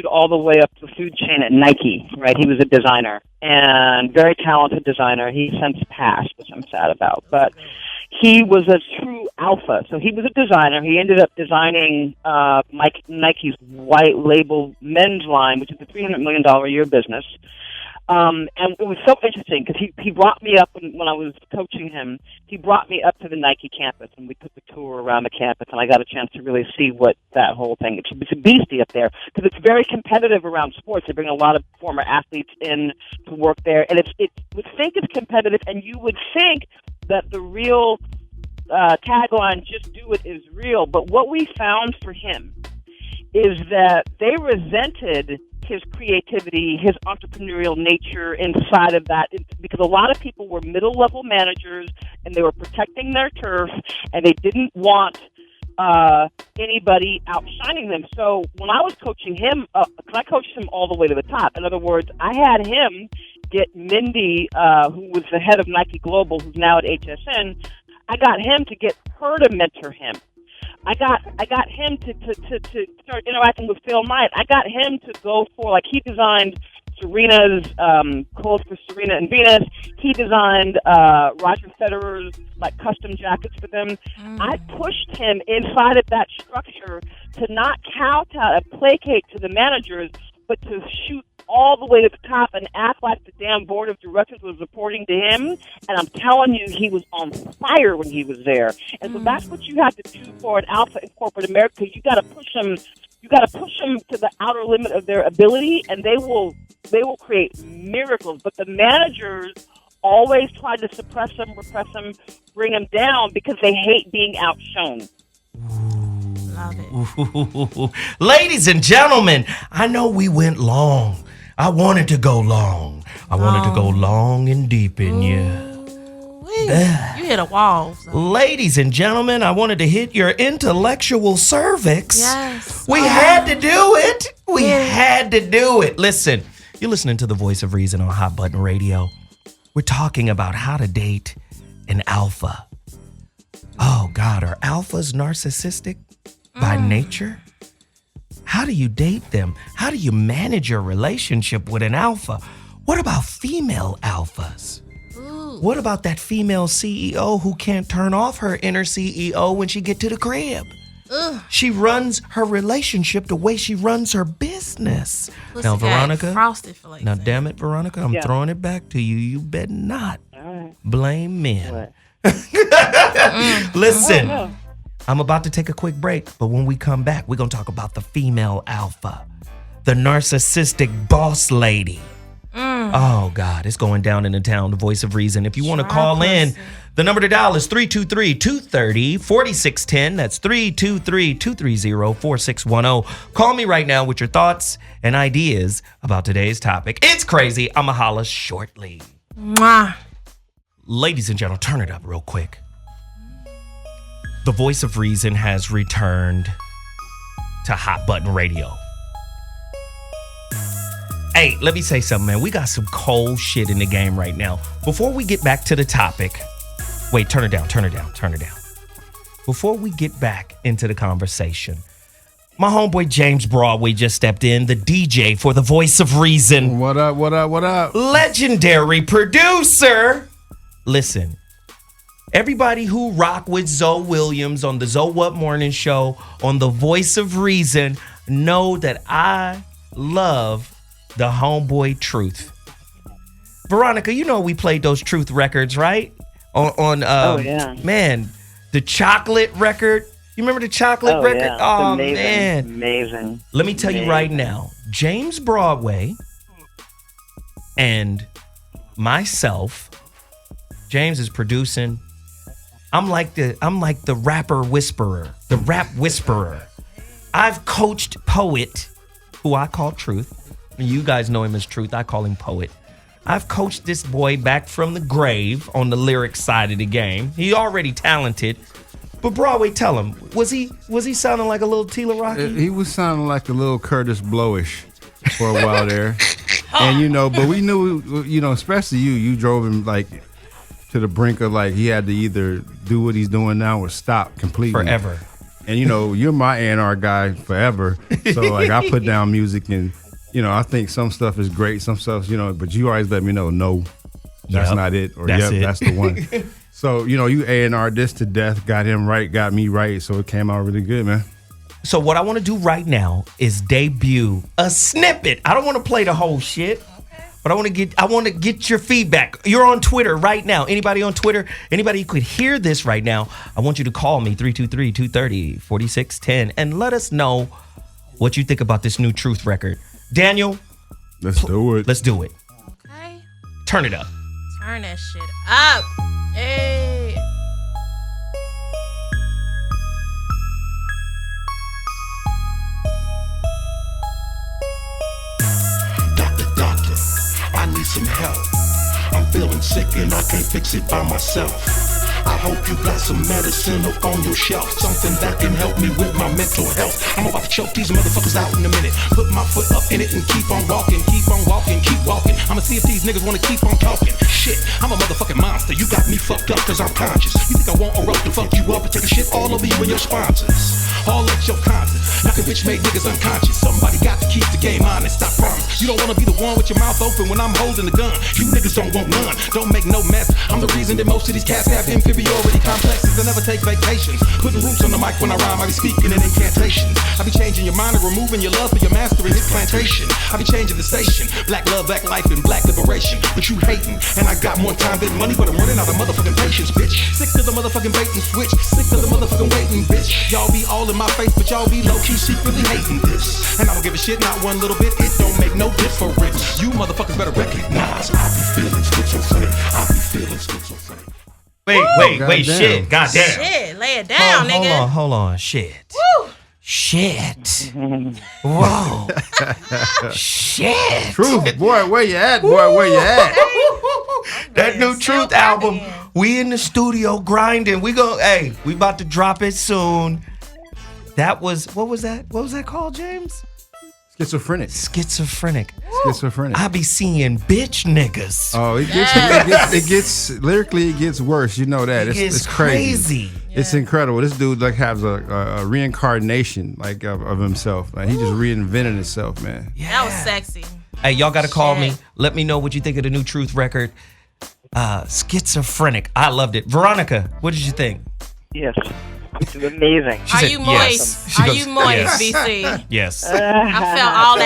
All the way up the food chain at Nike. Right, he was a designer and very talented designer. He since passed, which I'm sad about. But he was a true alpha. So he was a designer. He ended up designing Nike's white label men's line, which is a $300 million a year business. And it was so interesting because he brought me up when I was coaching him. He brought me up to the Nike campus, and we took the tour around the campus, and I got a chance to really see what that whole thing. It's a beastie up there because it's very competitive around sports. They bring a lot of former athletes in to work there, and you would think it's competitive, and you would think that the real tagline "Just Do It" is real. But what we found for him is that they resented his creativity, his entrepreneurial nature inside of that, because a lot of people were middle-level managers and they were protecting their turf and they didn't want anybody outshining them. So when I was coaching him, I coached him all the way to the top. In other words, I had him get Mindy, who was the head of Nike Global, who's now at HSN, I got him to get her to mentor him. I got him to start interacting with Phil Knight. I got him to go for, like, he designed Serena's clothes for Serena and Venus. He designed Roger Federer's, like, custom jackets for them. I pushed him inside of that structure to not kowtow and placate to the managers, but to shoot all the way to the top and act like the damn board of directors was reporting to him. And I'm telling you, he was on fire when he was there. And so that's what you have to do for an alpha in corporate America. You got to push them. You got to push them to the outer limit of their ability, and they will create miracles. But the managers always try to suppress them, repress them, bring them down because they hate being outshone. Love it. Ladies and gentlemen, I know we went long. I wanted to go long. I wanted to go long and deep in you. You hit a wall. So. Ladies and gentlemen, I wanted to hit your intellectual cervix. Yes. We had to do it. We had to do it. Listen, you're listening to the Voice of Reason on Hot Button Radio. We're talking about how to date an alpha. Oh, God, are alphas narcissistic by nature? How do you date them? How do you manage your relationship with an alpha? What about female alphas? What about that female CEO who can't turn off her inner CEO when she get to the crib? She runs her relationship the way she runs her business. Pussy Now, got Veronica. frosted for like Now, that. damn it, Veronica, I'm throwing it back to you. You better not blame men. Listen, I'm about to take a quick break, but when we come back, we're going to talk about the female alpha, the narcissistic boss lady. Oh, God, it's going down in the town, the voice of reason. If you want to call in, the number to dial is 323-230-4610. That's 323-230-4610. Call me right now with your thoughts and ideas about today's topic. It's crazy. I'm a holla shortly. Mwah. Ladies and gentlemen, turn it up real quick. The voice of reason has returned to Hot Button Radio. Hey, let me say something, man. We got some cold shit in the game right now. Before we get back to the topic, wait, turn it down. Before we get back into the conversation, my homeboy James Broadway just stepped in, the DJ for the voice of reason. What up? Legendary producer. Listen, everybody who rock with Zoe Williams on the ZOWHAT Morning Show on the voice of reason know that I love the homeboy Truth. Veronica, you know we played those Truth records, right? Man, the chocolate record. You remember the chocolate record? Yeah. Oh, Amazing. man. Amazing. Let me tell you right now, James Broadway and myself, James is producing. I'm like the rapper whisperer, the rap whisperer. I've coached Poet, who I call Truth. You guys know him as Truth. I call him Poet. I've coached this boy back from the grave on the lyric side of the game. He already talented. But Broadway, tell him, was he sounding like a little Tila Rocky? He was sounding like a little Curtis Blowish for a while there. And, but we knew, especially you drove him like to the brink of like he had to either do what he's doing now or stop completely. Forever. And, you're my A&R guy forever. So, like, I put down music and, I think some stuff is great, some stuff, but you always let me know, no, that's not it. Or, that's the one. So, you A&R this to death, got him right, got me right. So it came out really good, man. So what I want to do right now is debut a snippet. I don't want to play the whole shit, but I want to get your feedback. You're on Twitter right now. Anybody on Twitter? Anybody who could hear this right now? I want you to call me 323-230-4610 and let us know what you think about this new Truth record. Daniel, let's do it. Let's do it. Okay. Turn it up. Turn that shit up. Hey. Doctor, I need some help. I'm feeling sick and I can't fix it by myself. I hope you got some medicine up on your shelf, something that can help me with my mental health. I'm about to choke these motherfuckers out in a minute. Put my foot up in it and keep on walking, keep walking. I'ma see if these niggas wanna keep on talking. Shit, I'm a motherfucking monster. You got me fucked up cause I'm conscious. You think I want a rope to fuck you up and take a shit all over you and your sponsors? All at your concert. Like a bitch made niggas unconscious. Somebody got to keep the game honest, I promise. You don't wanna be the one with your mouth open when I'm holding the gun. You niggas don't want none. Don't make no mess. I'm the reason that most of these cats have inferiority complexes. I never take vacations. Putting roots on the mic when I rhyme. I be speaking in incantations. I be changing your mind and removing your love for your master in his plantation. I be changing the station. Black love, black life, and black liberation. But you hating, and I got more time than money, but I'm running out of motherfucking patience, bitch. Sick to the motherfucking bait and switch. Sick to the motherfucking waiting, bitch. Y'all be all in my face, but y'all be low-key secretly hating this. And I don't give a shit, not one little bit. It don't make no difference. You motherfuckers better recognize I be feeling schizophrenic. I be feeling schizophrenic. Wait, shit. Goddamn. Shit, lay it down, nigga. Hold on. Shit. Woo. Shit. Whoa. Shit. Truth, boy, where you at? That new Truth album. We in the studio grinding. We about to drop it soon. What was that called, James? Schizophrenic. I be seeing bitch niggas. Oh, it gets lyrically, it gets worse. You know that. It's crazy. Yeah. It's incredible. This dude like has a reincarnation like of himself. Like he just reinvented himself, man. Yeah. That was sexy. Hey, y'all gotta call me. Let me know what you think of the new Truth record. Schizophrenic. I loved it. Veronica, what did you think? Yes. which is amazing. Are you moist? Yes. She Are goes, you moist, yes. BC? Yes. I felt all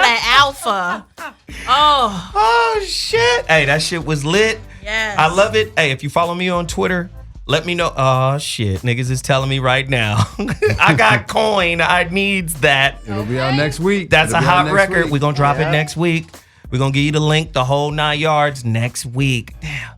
that alpha. Oh shit. Hey, that shit was lit. Yes. I love it. Hey, if you follow me on Twitter, let me know. Oh shit, niggas is telling me right now. I got coin. I needs that. It'll be out next week. That's It'll a be out hot next record. week. We're gonna drop it next week. We're gonna give you the link, the whole 9 yards next week. Damn.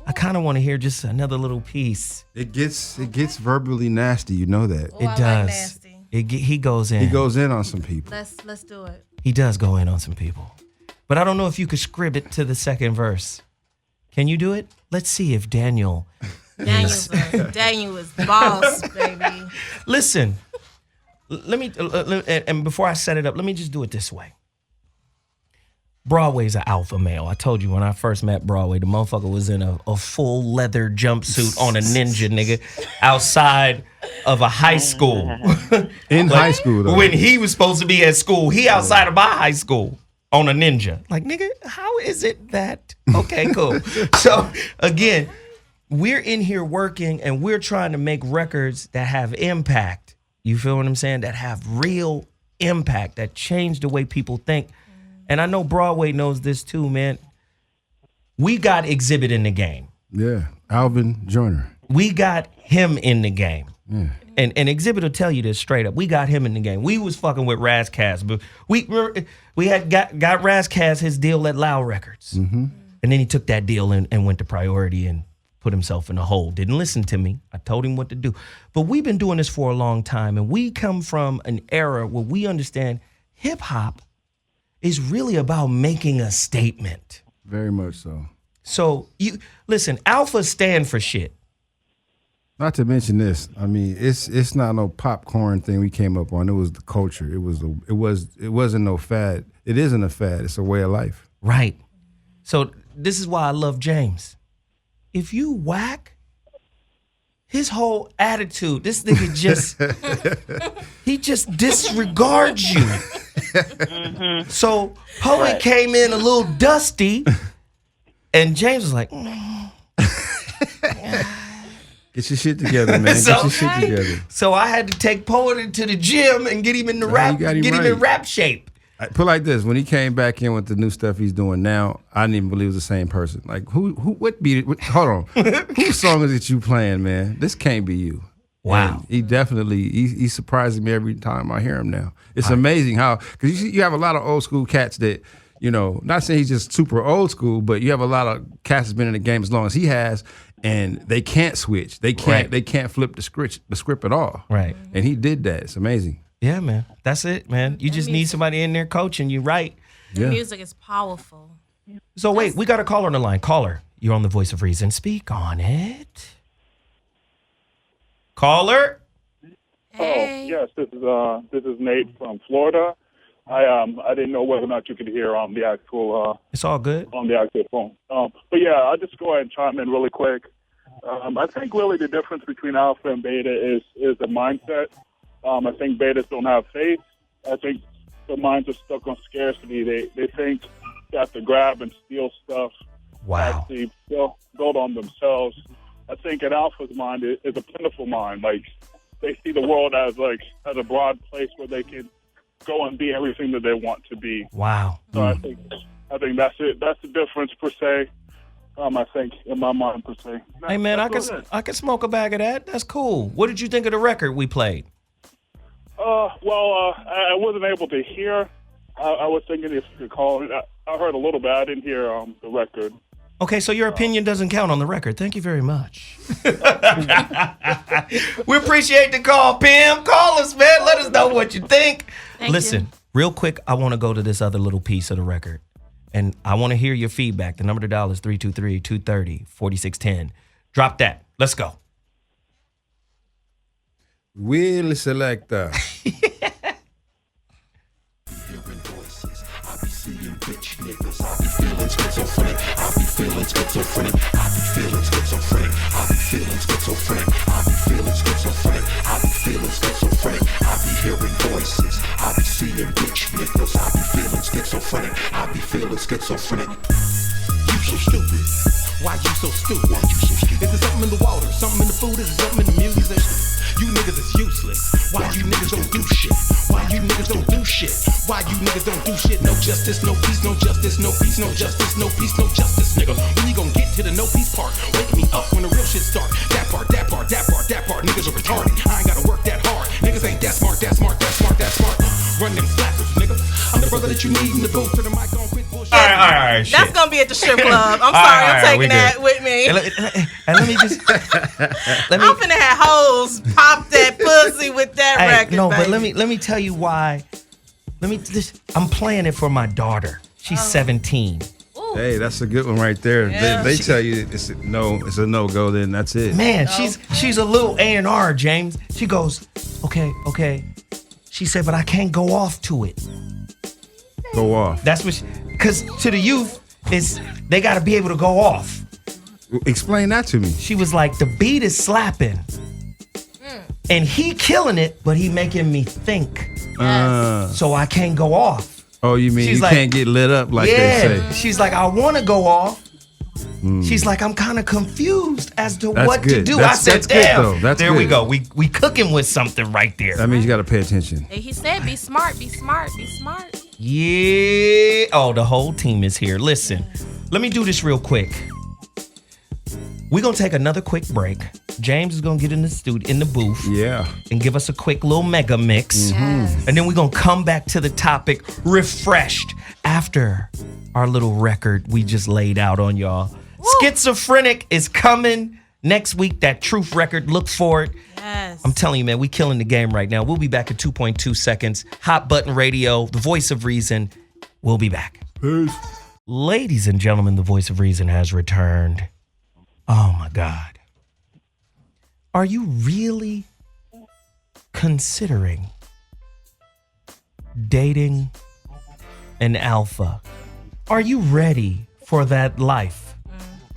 I kind of want to hear just another little piece. It gets verbally nasty. You know that. Oh, It I does. like nasty. He goes in. He goes in on some people. Let's do it. He does go in on some people. But I don't know if you could scrib it to the second verse. Can you do it? Let's see if Daniel Daniel is boss, baby. Listen, let me, and before I set it up, let me just do it this way. Broadway's an alpha male. I told you when I first met Broadway, the motherfucker was in a full leather jumpsuit on a ninja, nigga, outside of a high school. High school, though. When he was supposed to be at school, he outside of my high school on a ninja. Like, nigga, how is it that? Okay, cool. So, again, we're in here working and we're trying to make records that have impact. You feel what I'm saying? That have real impact, that change the way people think. And I know Broadway knows this too, man. We got Exhibit in the game. Yeah, Alvin Joyner. We got him in the game. Yeah. And Exhibit will tell you this straight up. We got him in the game. We was fucking with Razkaz, but we had got Razkaz his deal at Loud Records. Mm-hmm. And then he took that deal and went to Priority and put himself in a hole. Didn't listen to me. I told him what to do. But we've been doing this for a long time, and we come from an era where we understand hip-hop is really about making a statement. Very much so. So, you listen, alpha stand for shit. Not to mention this. I mean, it's not no popcorn thing we came up on. It was the culture. It wasn't no fad. It isn't a fad. It's a way of life. Right. So this is why I love James. If you whack, his whole attitude, this nigga he just disregards you. Mm-hmm. So Poet came in a little dusty, and James was like, Get your shit together, man. Get your shit together. So I had to take Poet into the gym and get him in the him in rap shape. Put it like this: when he came back in with the new stuff he's doing now, I didn't even believe it was the same person. Like, what beat it? Hold on, whose song is it you playing, man? This can't be you. Wow. And he definitely he's surprising me every time I hear him now. It's amazing how, because you have a lot of old school cats that, you know, not saying he's just super old school, but you have a lot of cats that's been in the game as long as he has, and they can't switch. They can't flip the script at all. Right. And he did that. It's amazing. Yeah, man. That's it, man. You just need somebody in there coaching you, right? The music is powerful. So wait, we got a caller on the line. Caller, you're on the Voice of Reason. Speak on it. Caller? Hey. Oh, yes, this is Nate from Florida. I didn't know whether or not you could hear the actual it's all good on the actual phone. But yeah, I'll just go ahead and chime in really quick. I think really the difference between alpha and beta is the mindset. I think betas don't have faith. I think the minds are stuck on scarcity. They think they have to grab and steal stuff. Wow. Actually build on themselves. I think an alpha's mind is a plentiful mind. Like, they see the world as a broad place where they can go and be everything that they want to be. Wow. So I think that's it. That's the difference per se. I think in my mind per se. Hey man, I could smoke a bag of that. That's cool. What did you think of the record we played? I wasn't able to hear. I was thinking if you call it. I heard a little bit. I didn't hear the record. Okay, so your opinion doesn't count on the record. Thank you very much. We appreciate the call, Pim. Call us, man. Let us know what you think. Listen, real quick, I want to go to this other little piece of the record. And I want to hear your feedback. The number to dial is 323-230-4610. Drop that. Let's go. Will selector. Rich niggas, I be feeling schizophrenic. I be feeling schizophrenic. I be feeling schizophrenic. I be feeling schizophrenic. I be feeling schizophrenic. I be feeling schizophrenic. I be hearing voices. I be seeing rich niggas. I be feeling schizophrenic. I be feeling schizophrenic. You so stupid. Why you so stupid? Is there something in the water? Something in the food? Is there something in the music? You niggas is useless. Why you niggas don't do shit? Why you niggas don't do shit? Why you niggas don't do shit? No justice, no peace, no justice, no peace, no justice, no peace, no justice, nigga. When you gon' get to the no peace part? Wake me up when the real shit start. That part, that part, that part, that part. Niggas are retarded. I ain't gotta work that hard. Niggas ain't that smart, that smart, that smart, that smart. Run them slappers, nigga. I'm the brother that you need in the booth to the mic on quit bullshit. All right. That's gonna be at the strip club. I'm sorry, I'm taking that with me. And let me just. I'm finna have hoes pop that pussy with that record. No, baby. but let me tell you why. I'm playing it for my daughter. She's 17. Ooh. Hey, that's a good one right there. Yeah. They tell you it's a no-go, then that's it. Man, she's a little A&R, James. She goes, okay. She said, but I can't go off to it. Go off. That's what, because to the youth, they got to be able to go off. Explain that to me. She was like, the beat is slapping. And he killing it, but he making me think. So I can't go off. Oh, you mean you can't get lit up like they say? She's like, I want to go off. She's like, I'm kind of confused as to what to do. I said, damn. There we go. We cooking with something right there. That means you got to pay attention. Hey, he said, be smart, be smart, be smart. Yeah. Oh, the whole team is here. Listen, let me do this real quick. We're going to take another quick break. James is going to get in the studio, in the booth. Yeah. And give us a quick little mega mix. Yes. And then we're going to come back to the topic refreshed after our little record we just laid out on y'all. Woo. Schizophrenic is coming next week. That Truth record. Look for it. Yes. I'm telling you, man, we killing the game right now. We'll be back in 2.2 seconds. Hot Button Radio, the voice of reason. We'll be back. Peace. Ladies and gentlemen, the voice of reason has returned. Oh, my God. Are you really considering dating an alpha? Are you ready for that life?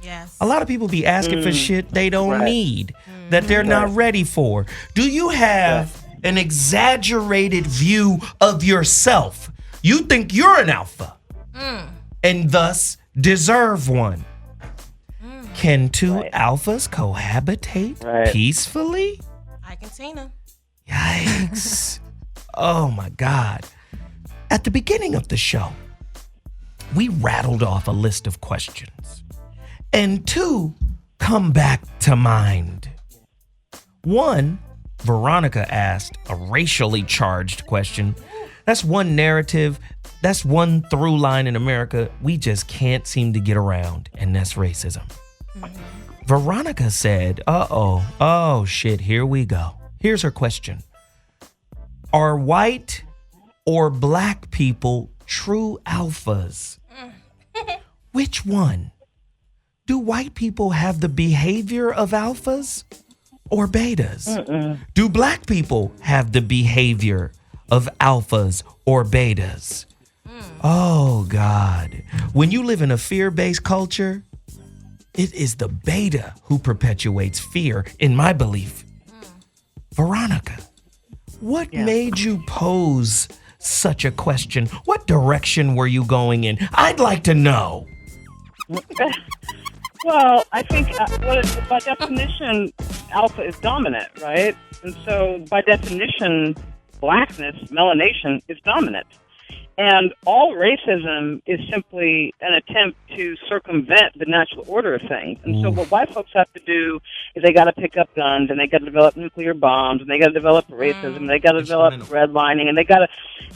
Yes. A lot of people be asking for shit they don't need, that they're not ready for. Do you have an exaggerated view of yourself? You think you're an alpha and thus deserve one. Can two alphas cohabitate peacefully? I can Tina. Yikes. Oh my God. At the beginning of the show, we rattled off a list of questions, and two come back to mind. One, Veronica asked a racially charged question. That's one narrative, that's one through line in America we just can't seem to get around, and that's racism. Veronica said, oh shit, here we go. Here's her question. Are white or black people true alphas? Which one? Do white people have the behavior of alphas or betas? Do black people have the behavior of alphas or betas? Oh God. When you live in a fear-based culture, it is the beta who perpetuates fear, in my belief. Veronica, what made you pose such a question? What direction were you going in? I'd like to know. Well, I think by definition, alpha is dominant, right? And so by definition, blackness, melanation, is dominant. And all racism is simply an attempt to circumvent the natural order of things. And so what white folks have to do is they got to pick up guns, and they got to develop nuclear bombs, and they got to develop racism, and they got to develop redlining, and they got to,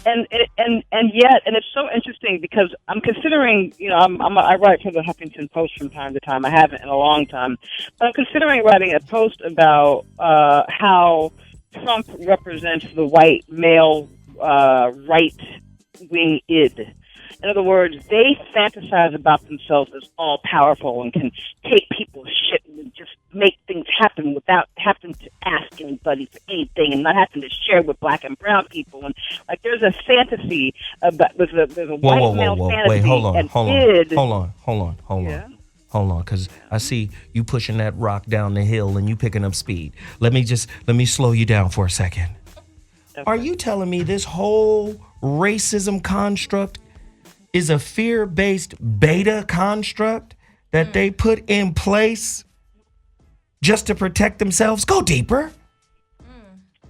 and it's so interesting because I'm considering, I write for the Huffington Post from time to time. I haven't in a long time, but I'm considering writing a post about how Trump represents the white male right-wing id. In other words, they fantasize about themselves as all-powerful and can take people's shit and just make things happen without having to ask anybody for anything and not having to share with black and brown people. And like, there's a fantasy about there's a white male fantasy. Wait, hold on, Yeah? Hold on, because I see you pushing that rock down the hill and you picking up speed. Let me slow you down for a second. Okay. Are you telling me this whole racism construct is a fear-based beta construct that they put in place just to protect themselves? Go deeper.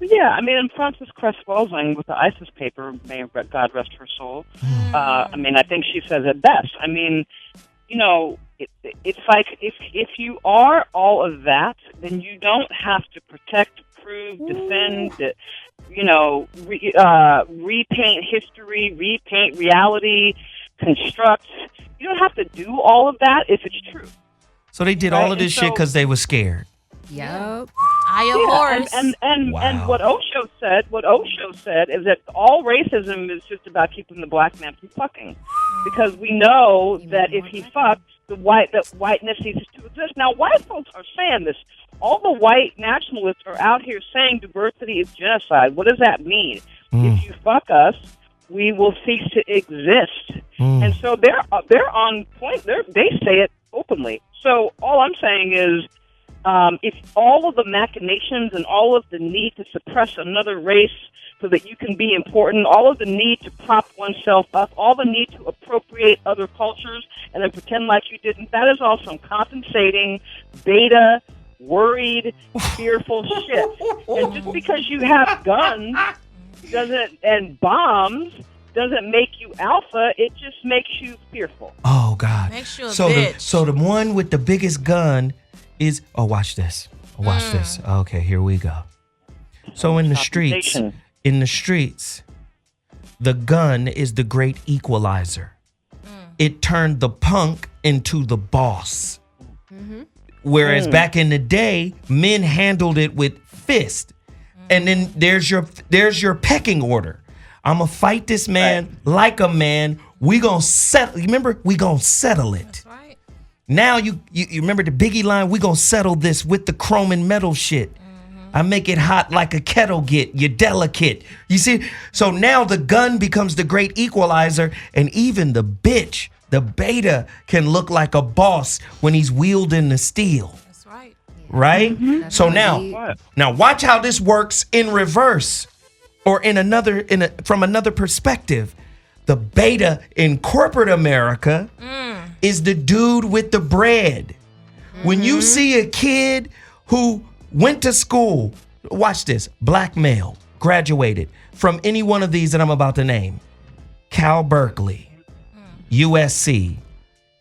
Yeah, I mean, and Frances Cress Welsing with the ISIS paper, may God rest her soul. I mean, I think she says it best. I mean, you know, it's like if you are all of that, then you don't have to protect, prove, defend, you know, repaint history, repaint reality, construct. You don't have to do all of that if it's true. So they did all of this shit because they were scared. Yep. Of course. And what Osho said is that all racism is just about keeping the black man from fucking, because we know that if he fucks, that whiteness ceases to exist. Now, white folks are saying this. All the white nationalists are out here saying diversity is genocide. What does that mean? If you fuck us, we will cease to exist. And so they're on point. They say it openly. So all I'm saying is, if all of the machinations and all of the need to suppress another race so that you can be important, all of the need to prop oneself up, all the need to appropriate other cultures and then pretend like you didn't, that is all some compensating, beta, worried, fearful shit. And just because you have guns and bombs doesn't make you alpha, it just makes you fearful. Oh, God. Makes you a bitch. So the one with the biggest gun is, watch this. Watch this. Okay, here we go. So in the streets, the gun is the great equalizer. It turned the punk into the boss. Whereas back in the day, men handled it with fist. And then there's your pecking order. I'm going to fight this man like a man. We going to settle. Remember, we going to settle it. That's right. Now you remember the Biggie line, we going to settle this with the chrome and metal shit. I make it hot like a kettle get. You're delicate. You see? So now the gun becomes the great equalizer, and even the bitch, the beta, can look like a boss when he's wielding the steel. That's right. Right? So now watch how this works in reverse, or from another perspective. The beta in corporate America is the dude with the bread. When you see a kid who went to school, watch this, black male, graduated from any one of these that I'm about to name, Cal Berkeley, USC,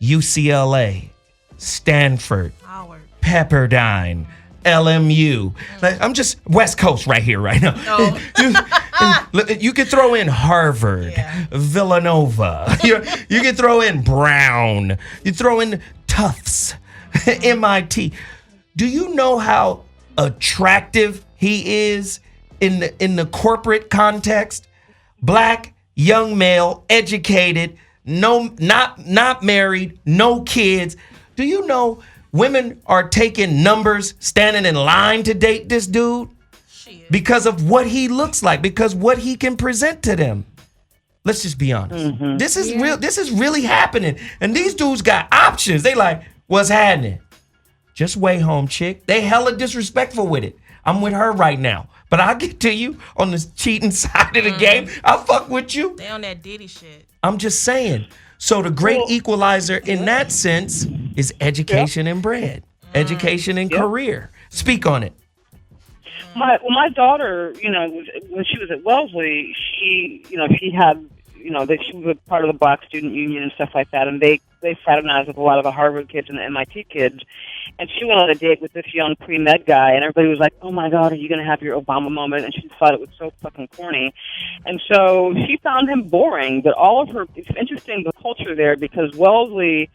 UCLA, Stanford, Howard, Pepperdine, LMU. Like, I'm just West Coast right here, right now. You could throw in Harvard, Villanova. You could throw in Brown. You throw in Tufts, MIT. Do you know how attractive he is in the corporate context? Black, young male, educated, not married, no kids. Do you know women are taking numbers, standing in line to date this dude because of what he looks like, because what he can present to them? Let's just be honest. This is real. This is really happening. And these dudes got options. They like, what's happening? Just wait, home chick. They hella disrespectful with it. I'm with her right now. But I'll get to you on the cheating side of the game. I'll fuck with you. They on that Diddy shit. I'm just saying. So the great equalizer in that sense is education and bread. Education and career. Speak on it. My daughter, when she was at Wellesley, she had, that she was a part of the Black Student Union and stuff like that, and they fraternized with a lot of the Harvard kids and the MIT kids. And she went on a date with this young pre-med guy, and everybody was like, "Oh my God, are you going to have your Obama moment?" And she thought it was so fucking corny. And so she found him boring, but it's interesting the culture there, because Wellesley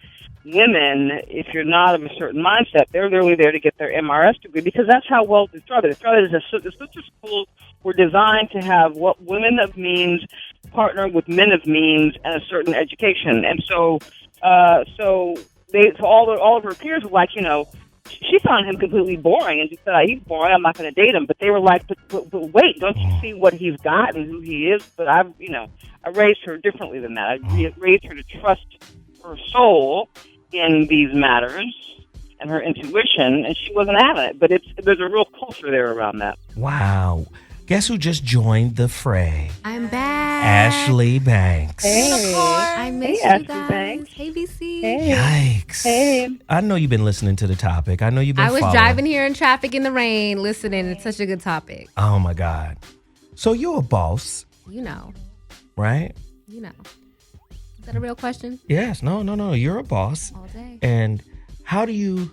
women, if you're not of a certain mindset, they're literally there to get their MRS degree, because that's how Wellesley started. It started as the sister schools were designed to have what women of means partner with men of means and a certain education. And so all of her peers were like, she found him completely boring and just said, he's boring, I'm not going to date him. But they were like, but wait, don't you see what he's got and who he is? But I raised her differently than that. I raised her to trust her soul in these matters and her intuition, and she wasn't having it. But there's a real culture there around that. Wow. Guess who just joined the fray? I'm back. Ashley Banks. Hey. I miss you guys. Banks. Hey, BC. Hey. Yikes. Hey. I know you've been listening to the topic. I know you've been I was following. driving here in traffic in the rain, listening. It's such a good topic. Oh, my God. So you're a boss, You know. right? You know. Is that a real question? Yes. No. You're a boss. All day. And how do you...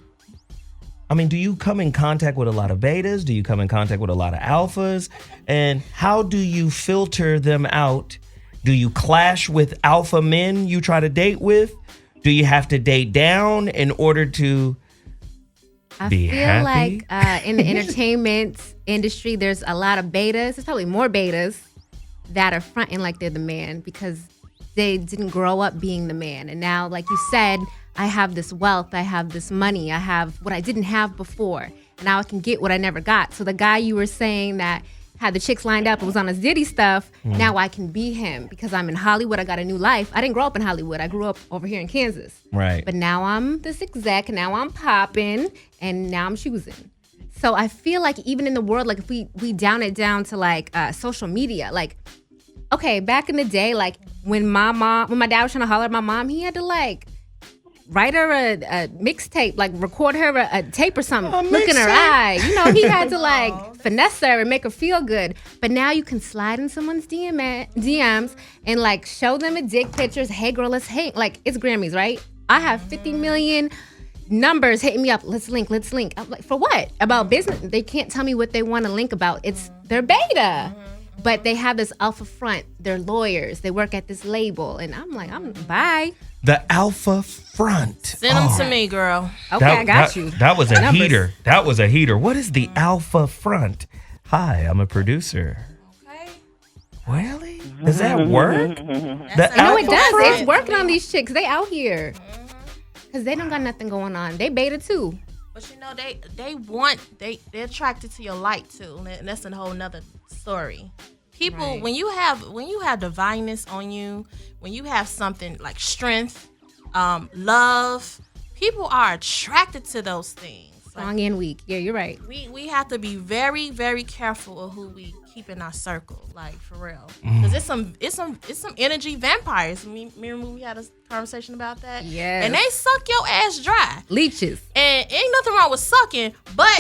do you come in contact with a lot of betas? Do you come in contact with a lot of alphas? And how do you filter them out? Do you clash with alpha men you try to date with? Do you have to date down in order to be feel happy? like in the entertainment industry, there's a lot of betas. There's probably more betas that are fronting like they're the man because they didn't grow up being the man. And now, like you said, I have this wealth, I have this money, I have what I didn't have before. And now I can get what I never got. So the guy you were saying that had the chicks lined up and was on his Diddy stuff, now I can be him because I'm in Hollywood, I got a new life. I didn't grow up in Hollywood, I grew up over here in Kansas. Right. But now I'm this exec, now I'm popping, and now I'm choosing. So I feel like even in the world, like if we down it down to like social media, like, okay, back in the day, like when my dad was trying to holler at my mom, he had to like write her a mixtape, like record her a tape or something, look in her eye. You know, he had to like finesse her and make her feel good. But now you can slide in someone's DMs and like show them a dick pictures. Hey girl, let's hang. Like it's Grammys, right? I have 50 million numbers hitting me up. Let's link. I'm like, for what? About business? They can't tell me what they want to link about. It's their beta. But they have this alpha front. They're lawyers. They work at this label. And I'm like, bye. The alpha front. Send them to me, girl. Okay, I got you. That was a Numbers. heater. That was a heater. What is the alpha front? Hi, I'm a producer. Okay. Really? Does that work? No, it does. It's working on these chicks. They out here. Because they don't got nothing going on. They beta too. But you know, they're attracted to your light too. And that's a whole nother story. People, Right. when you have divineness on you, when you have something like strength, love, people are attracted to those things. Strong and weak. Yeah, you're right. We have to be very, very careful of who we keep in our circle, like for real. Because it's some energy vampires. Remember we had a conversation about that? Yes. And they suck your ass dry. Leeches. And ain't nothing wrong with sucking, but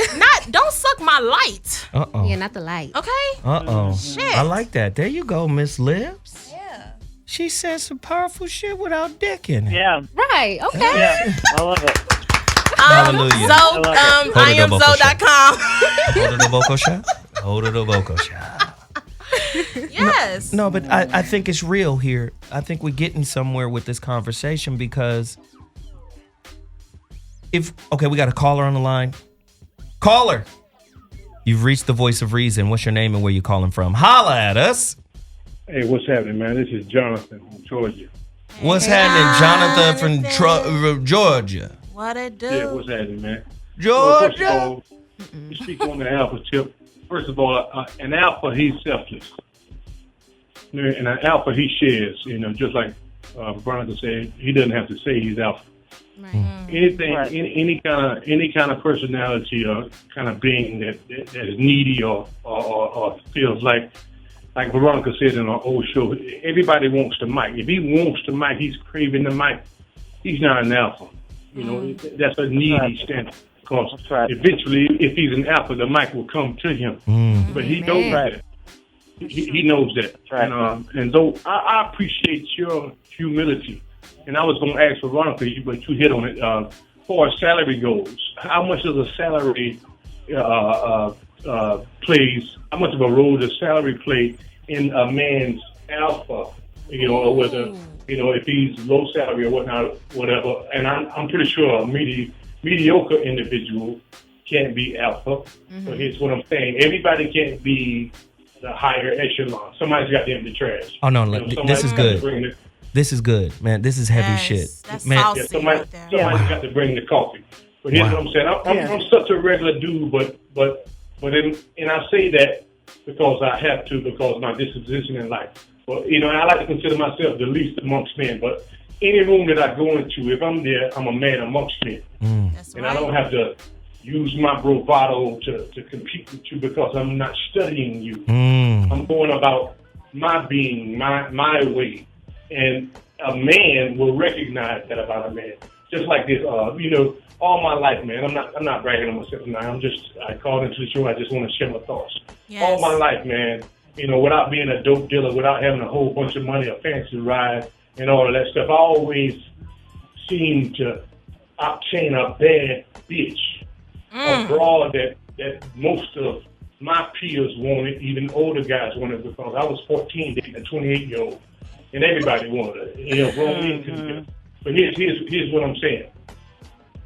don't suck my light. Uh-oh. Yeah, not the light. Okay? Uh-oh. Shit. I like that. There you go, Miss Lips. Yeah. She said some powerful shit without dick in it. Yeah. Right. Okay. Yeah. I love it. Hallelujah. I am Zow.com. Hold it a vocal shot. Hold it a vocal shot. Yes. No, but I think it's real here. I think we're getting somewhere with this conversation because we got a caller on the line. Caller, you've reached the voice of reason. What's your name and where you calling from? Holla at us. Hey, what's happening, man? This is Jonathan from Georgia. What's happening, Jonathan from Georgia? What it do? Yeah, what's happening, man? Georgia. First of all, to speak on the alpha tip. First of all, an alpha, he's selfless. And an alpha, he shares. You know, just like Veronica said, he doesn't have to say he's alpha. Right. Anything, any kind of personality or kind of being that is needy or feels like Veronica said in our old show, everybody wants the mic. If he wants the mic, he's craving the mic. He's not an alpha. You know, that's a needy standard. Because eventually, if he's an alpha, the mic will come to him. But he knows that. He knows that. And so I appreciate your humility. And I was going to ask Veronica, but you hit on it. As far as salary goes, how much does a salary plays? How much of a role does salary play in a man's alpha? You know, or whether if he's low salary or whatnot, whatever. And I'm pretty sure a mediocre individual can't be alpha. But here's what I'm saying: everybody can't be the higher echelon. Somebody's got to empty trash. Oh no, this is good. This is good, man. This is heavy shit. That's man. saucy somebody's got to bring the coffee. But here's what I'm saying: I'm such a regular dude, but and I say that because I have to, because my disposition in life. Well, you know, I like to consider myself the least amongst men, but any room that I go into, if I'm there, I'm a man amongst men. And I don't have to use my bravado to compete with you because I'm not studying you. I'm going about my being, my way. And a man will recognize that about a man. Just like this, all my life, man. I'm not bragging on myself now. I called into the show. I just want to share my thoughts. Yes. All my life, man. Without being a dope dealer, without having a whole bunch of money, a fancy ride, and all of that stuff, I always seem to obtain a bad bitch, a broad that most of my peers wanted, even older guys wanted, because I was 14 dating a 28-year-old, and everybody wanted it. Grown men couldn't. But here's what I'm saying.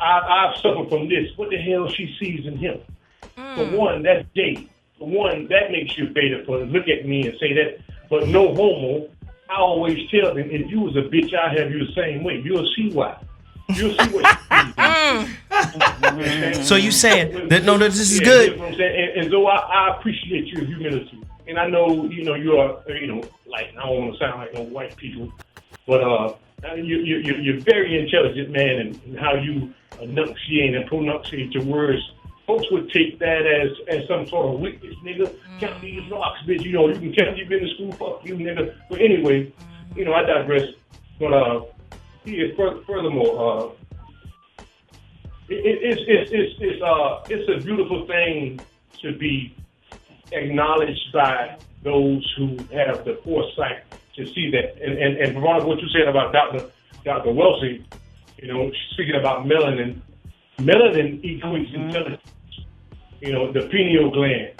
I've suffered from this. What the hell she sees in him? For one, that's gay. For one, that makes you beta for look at me and say that. But no homo. I always tell them, if you was a bitch, I'd have you the same way. You'll see why. You'll see what So you saying that no, this is yeah, good. That's what I'm saying. And so I appreciate your humility. And I know, you are, like, I don't want to sound like no white people, but you're very intelligent, man, and how you enunciate and pronunciate your words. Folks would take that as some sort of weakness, nigga. Count these rocks, bitch. You can count. You've been to school, fuck you, nigga. But anyway, I digress. But furthermore, it's a beautiful thing to be acknowledged by those who have the foresight to see that. And Veronica, what you said about Dr. Wellesley, speaking about melanin equates intelligence. The pineal gland.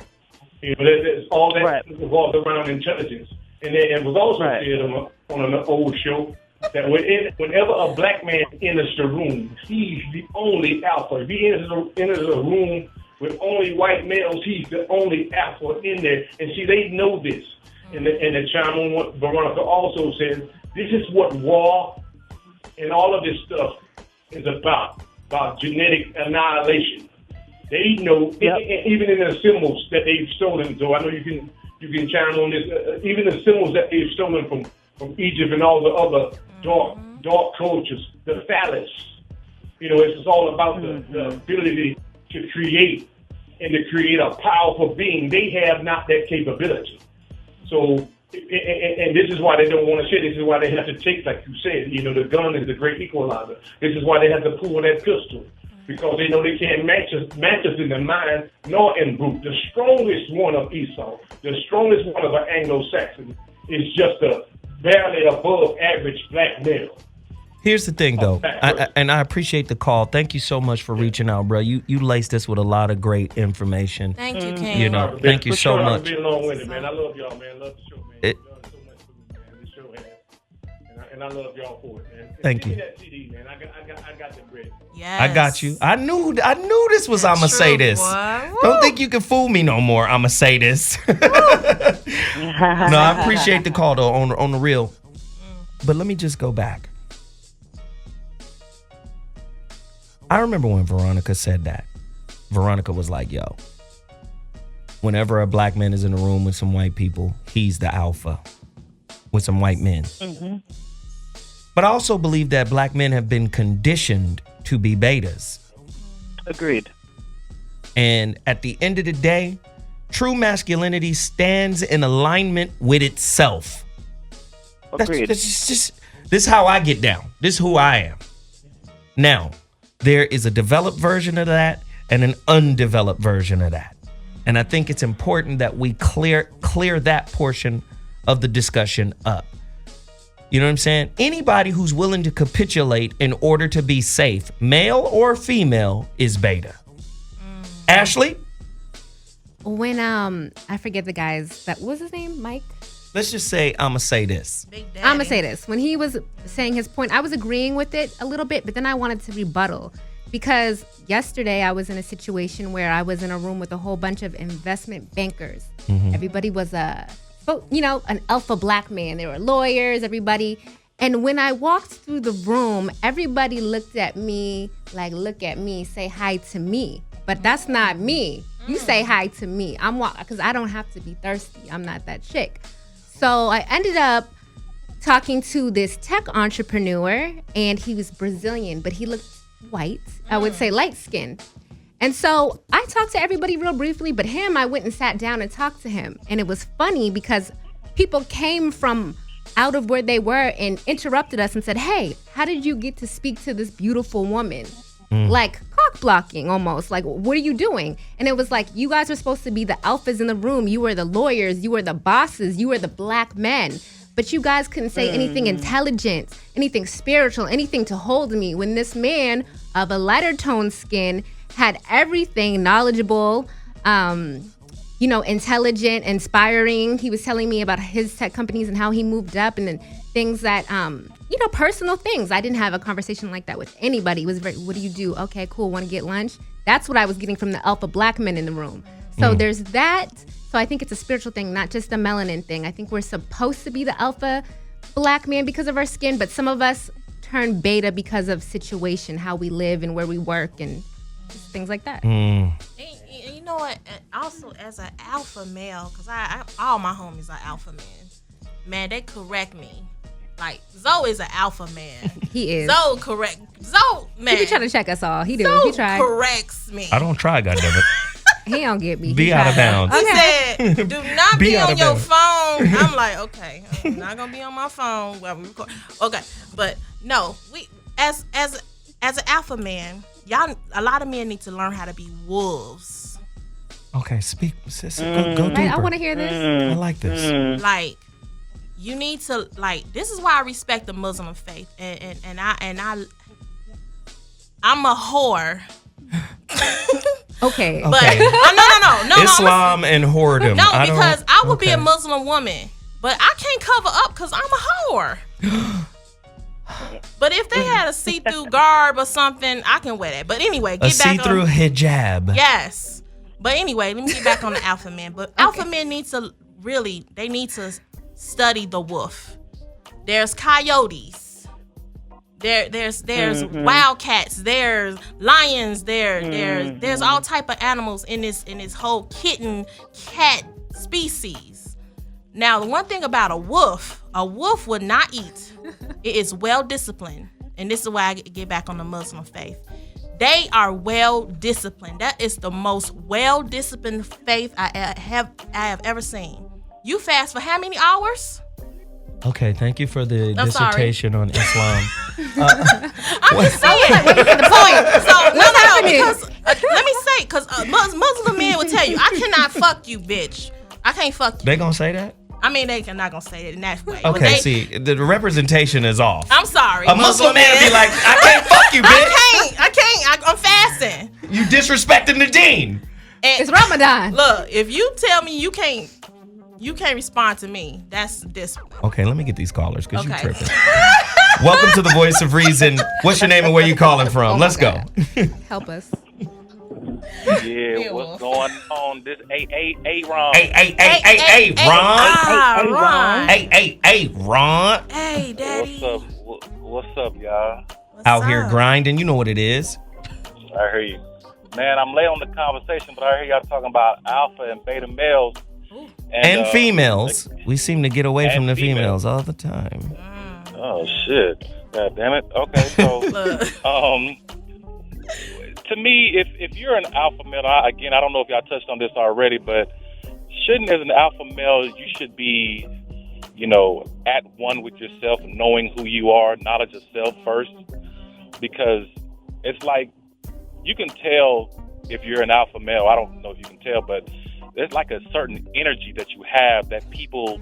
That's all that revolves around intelligence. And it was also said on an old show that whenever a black man enters the room, he's the only alpha. If he enters a room with only white males, he's the only alpha in there. And see, they know this. And the chime on what Veronica also says, this is what VOR and all of this stuff is about genetic annihilation. They know, even in the symbols that they've stolen. So I know you can chime on this. Even the symbols that they've stolen from Egypt and all the other dark cultures, the phallus. It's all about the ability to create and to create a powerful being. They have not that capability. So, and this is why they don't want to share. This is why they have to take, like you said, the gun is the great equalizer. This is why they have to pull that pistol. Because they know they can't match us in the mind nor in brute. The strongest one of Esau, the strongest one of an Anglo-Saxon is just a barely above average black male. Here's the thing, though, and I appreciate the call. Thank you so much for reaching out, bro. You laced us with a lot of great information. Thank you, Cam. Thank you so much. I've been long-winded, man. I love y'all, man. Love the show, man. You've done so much for me, man. This show has, and I love y'all for it, man. Thank you. Give me that CD, man. I got the bread. Yes. I got you. I knew this was I'ma say this. Don't think you can fool me no more. I'ma say this. No, I appreciate the call though on the real. But let me just go back. I remember when Veronica said that. Veronica was like, yo, whenever a black man is in a room with some white people, he's the alpha with some white men. Mm-hmm. But I also believe that black men have been conditioned to be betas. Agreed. And at the end of the day, true masculinity stands in alignment with itself. Agreed. This is how I get down. This is who I am. Now, there is a developed version of that and an undeveloped version of that. And I think it's important that we clear that portion of the discussion up. You know what I'm saying? Anybody who's willing to capitulate in order to be safe, male or female, is beta. Ashley? When I forget the guy's what was his name? Mike? Let's just say I'ma say this. I'ma say this. When he was saying his point, I was agreeing with it a little bit, but then I wanted to rebuttal. Because yesterday I was in a situation where I was in a room with a whole bunch of investment bankers. Mm-hmm. Everybody was an alpha black man. There were lawyers, everybody. And when I walked through the room, everybody looked at me like, look at me, say hi to me. But that's not me. You say hi to me. Because I don't have to be thirsty. I'm not that chick. So I ended up talking to this tech entrepreneur, and he was Brazilian, but he looked white. I would say light skinned. And so I talked to everybody real briefly, but him, I went and sat down and talked to him. And it was funny because people came from out of where they were and interrupted us and said, hey, how did you get to speak to this beautiful woman? Like cock blocking almost. Like, what are you doing? And it was like, you guys were supposed to be the alphas in the room. You were the lawyers. You were the bosses. You were the black men. But you guys couldn't say anything intelligent, anything spiritual, anything to hold me. When this man of a lighter toned skin had everything knowledgeable, intelligent, inspiring. He was telling me about his tech companies and how he moved up and then things that, personal things. I didn't have a conversation like that with anybody. It was very, what do you do? Okay, cool. Want to get lunch? That's what I was getting from the alpha black men in the room. So there's that. So I think it's a spiritual thing, not just a melanin thing. I think we're supposed to be the alpha black man because of our skin, but some of us turn beta because of situation, how we live and where we work and things like that. And you know what? Also, as an alpha male, because I all my homies are alpha men. Man, they correct me. Like, Zoe is an alpha man. He is. Zoe, man. He be trying to check us all. He do. Zoe He tried. corrects me. I don't try, goddammit. He don't get me. Be out of bounds. He said, do not be on your bounds. phone. I'm like, okay, I'm not going to be on my phone while we record. Okay, but no, we as an alpha man, y'all, a lot of men need to learn how to be wolves. Okay, speak, sis. Go deeper. Right, I want to hear this. I like this. Like, you need to, like, this is why I respect the Muslim faith, and I'm a whore. Okay. But no. Islam and whoredom. No, because I would be a Muslim woman, but I can't cover up because I'm a whore. But if they had a see-through garb or something, I can wear that. But anyway, get back on. A see-through hijab. Yes. But anyway, let me get back on the alpha men. But alpha men need to they need to study the wolf. There's coyotes. There's wildcats, there's lions, there's all type of animals in this whole kitten cat species. Now, the one thing about a wolf would not eat. It is well disciplined, and this is why I get back on the Muslim faith. They are well disciplined. That is the most well disciplined faith I have ever seen. You fast for how many hours? Okay, thank you for the dissertation on Islam. I'm just saying. The point. So no, because let me say, because Muslim men will tell you, I cannot fuck you, bitch. I can't fuck you. They gonna say that? I mean, they not gonna say it in that way. Okay, see, the representation is off. I'm sorry. A Muslim man be like, I can't fuck you, bitch. I can't. I'm fasting. You disrespecting the deen. And it's Ramadan. Look, if you tell me you can't respond to me, that's this. Okay, let me get these callers because you tripping. Welcome to the Voice of Reason. What's your name and where you calling from? Let's go. Help us. Yeah, what's going on? This Ron. Hey, Ron. Ron. Hey, Ron. Hey, Daddy. What's up, y'all? Out here grinding. You know what it is. I hear you. Man, I'm late on the conversation, but I hear y'all talking about alpha and beta males. And females. We seem to get away from the females all the time. Oh, shit. God damn it. Okay, so, to me, if you're an alpha male, I don't know if y'all touched on this already, but shouldn't, as an alpha male, you should be, at one with yourself, knowing who you are, knowledge of self first, because it's like, you can tell if you're an alpha male. I don't know if you can tell, but there's like a certain energy that you have that people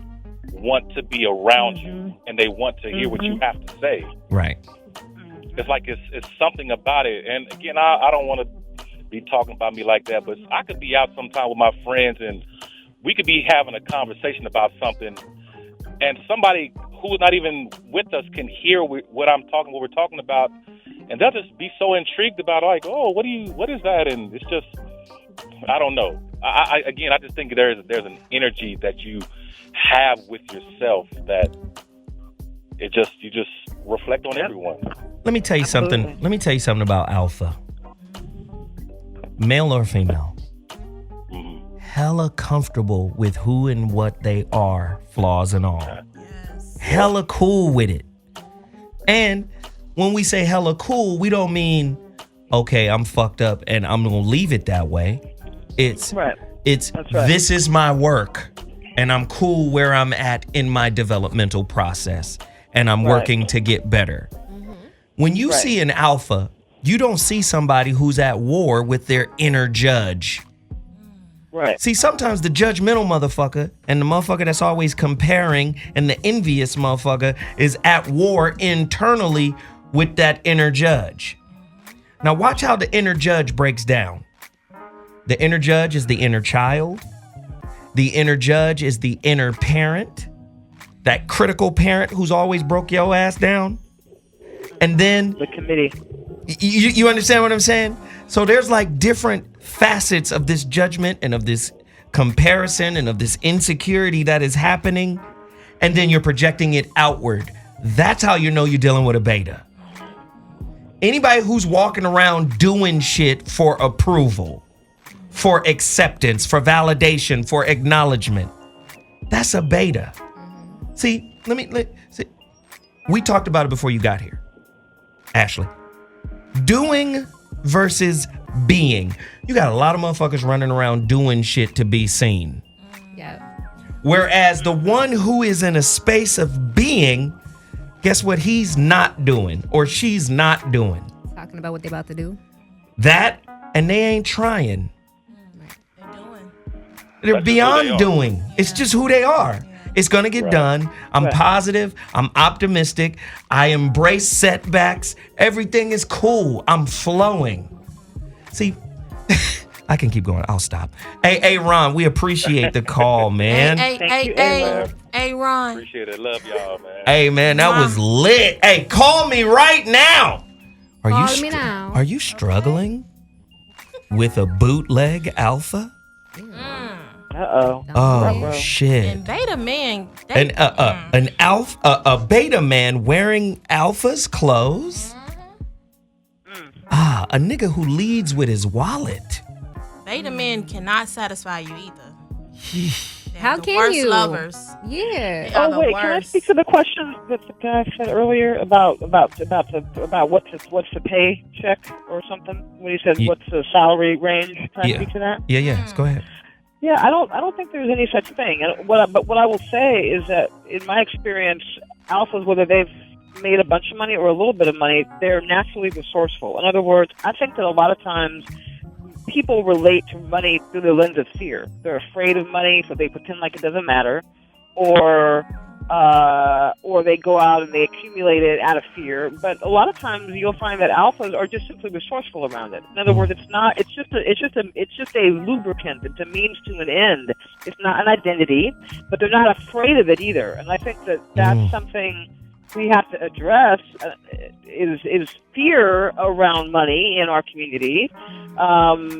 want to be around you and they want to hear what you have to say. Right. It's like it's something about it. And again, I don't want to be talking about me like that, but I could be out sometime with my friends and we could be having a conversation about something and somebody who's not even with us can hear what we're talking about, and they'll just be so intrigued about, like, oh, what is that? And it's just, I don't know. I just think there's an energy that you have with yourself that you just reflect on everyone. Let me tell you something. Let me tell you something about alpha. Male or female. Hella comfortable with who and what they are, flaws and all. Yes. Hella cool with it. And when we say hella cool, we don't mean okay, I'm fucked up and I'm gonna leave it that way. It's this is my work and I'm cool where I'm at in my developmental process and I'm working to get better. When you see an alpha, you don't see somebody who's at war with their inner judge. Right. See, sometimes the judgmental motherfucker and the motherfucker that's always comparing and the envious motherfucker is at war internally with that inner judge. Now watch how the inner judge breaks down. The inner judge is the inner child. The inner judge is the inner parent. That critical parent who's always broke your ass down. And then the committee. You understand what I'm saying? So there's like different facets of this judgment and of this comparison and of this insecurity that is happening. And then you're projecting it outward. That's how you know you're dealing with a beta. Anybody who's walking around doing shit for approval, for acceptance, for validation, for acknowledgement, that's a beta. See, see. We talked about it before you got here, Ashley. Doing versus being. You got a lot of motherfuckers running around doing shit to be seen. Yeah. Whereas the one who is in a space of being, guess what he's not doing or she's not doing? Talking about what they about to do. That, and they ain't trying. They're beyond doing. It's just who they are. It's going to get done. I'm positive. I'm optimistic. I embrace setbacks. Everything is cool. I'm flowing. See, I can keep going. I'll stop. Hey, Ron, we appreciate the call, man. Hey, Ron. Appreciate it. Love y'all, man. Hey, man, that was lit. Hey, call me right now. Call me now. Are you struggling with a bootleg alpha? Uh-oh. Oh, shit. And beta man. A beta man wearing alpha's clothes? A nigga who leads with his wallet. Beta men cannot satisfy you either. How the can worst you? Lovers. Yeah. Oh wait, can I speak to the question that the guy said earlier about what's the pay check or something? When he said what's the salary range? Can I speak to that? Yeah. Let's go ahead. Yeah, I don't think there's any such thing. But what I will say is that in my experience, alphas, whether they've made a bunch of money or a little bit of money, they're naturally resourceful. In other words, I think that a lot of times people relate to money through the lens of fear. They're afraid of money, so they pretend like it doesn't matter, or they go out and they accumulate it out of fear. But a lot of times you'll find that alphas are just simply resourceful around it. In other words, it's just a lubricant. It's a means to an end. It's not an identity, but they're not afraid of it either. And I think that that's something we have to address is fear around money in our community. So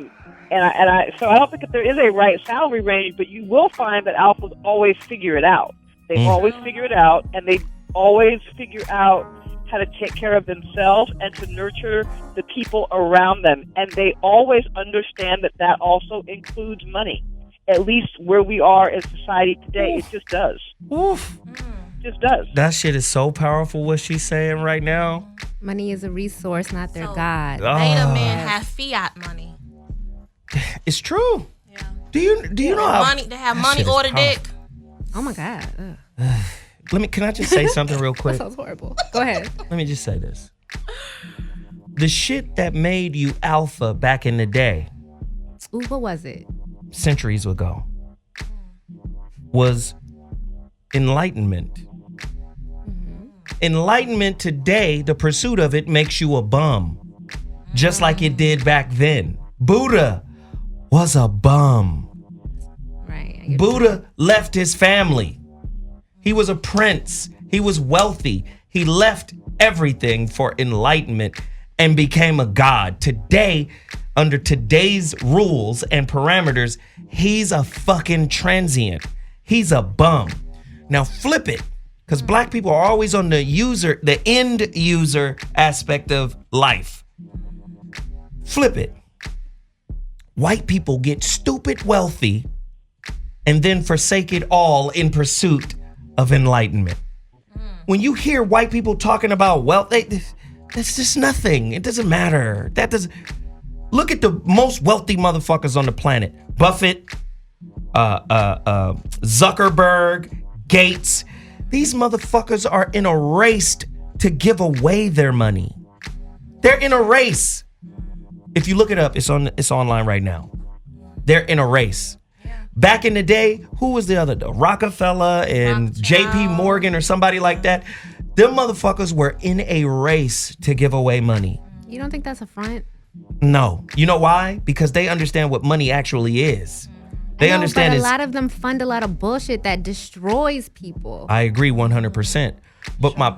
I don't think that there is a right salary range, but you will find that alphas always figure it out. They always figure it out, and they always figure out how to take care of themselves and to nurture the people around them. And they always understand that that also includes money. At least where we are in society today, it just does. Just does. That shit is so powerful, what she's saying right now. Money is a resource, not their God. Beta men have fiat money. It's true. Yeah. Do you know how they have money order dick? Oh my God. Can I just say something real quick? That sounds horrible. Go ahead. Let me just say this. The shit that made you alpha back in the day. Ooh, what was it? Centuries ago. Was enlightenment. Enlightenment today, the pursuit of it makes you a bum. Just like it did back then. Buddha was a bum. Right. Buddha left his family. He was a prince. He was wealthy. He left everything for enlightenment and became a god. Today, under today's rules and parameters, he's a fucking transient. He's a bum. Now flip it, because black people are always on the end user aspect of life. Flip it. White people get stupid wealthy and then forsake it all in pursuit of enlightenment. When you hear white people talking about wealth, That's just nothing. It doesn't matter. Look at the most wealthy motherfuckers on the planet. Buffett, Zuckerberg, Gates. These motherfuckers are in a race to give away their money. They're in a race. If you look it up, it's online right now. They're in a race. Back in the day, who was the other? Rockefeller and JP Morgan or somebody like that. Them motherfuckers were in a race to give away money. You don't think that's a front? No. You know why? Because they understand what money actually is. They understand but a lot of them fund a lot of bullshit that destroys people. I agree 100%. But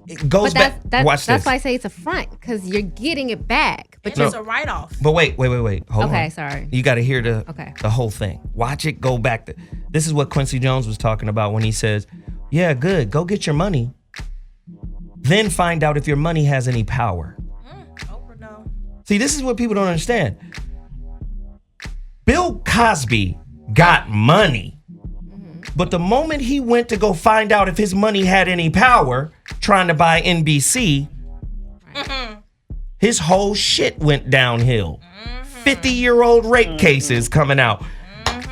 it goes back. Watch this. That's why I say it's a front, because you're getting it back. But it's a write-off. But wait. Hold on. Okay, sorry. You got to hear the whole thing. Watch it go back. This is what Quincy Jones was talking about when he says, yeah, good, go get your money. Then find out if your money has any power. Oprah, no. See, this is what people don't understand. Bill Cosby got money. But the moment he went to go find out if his money had any power, trying to buy NBC, his whole shit went downhill. 50-year-old rape cases coming out.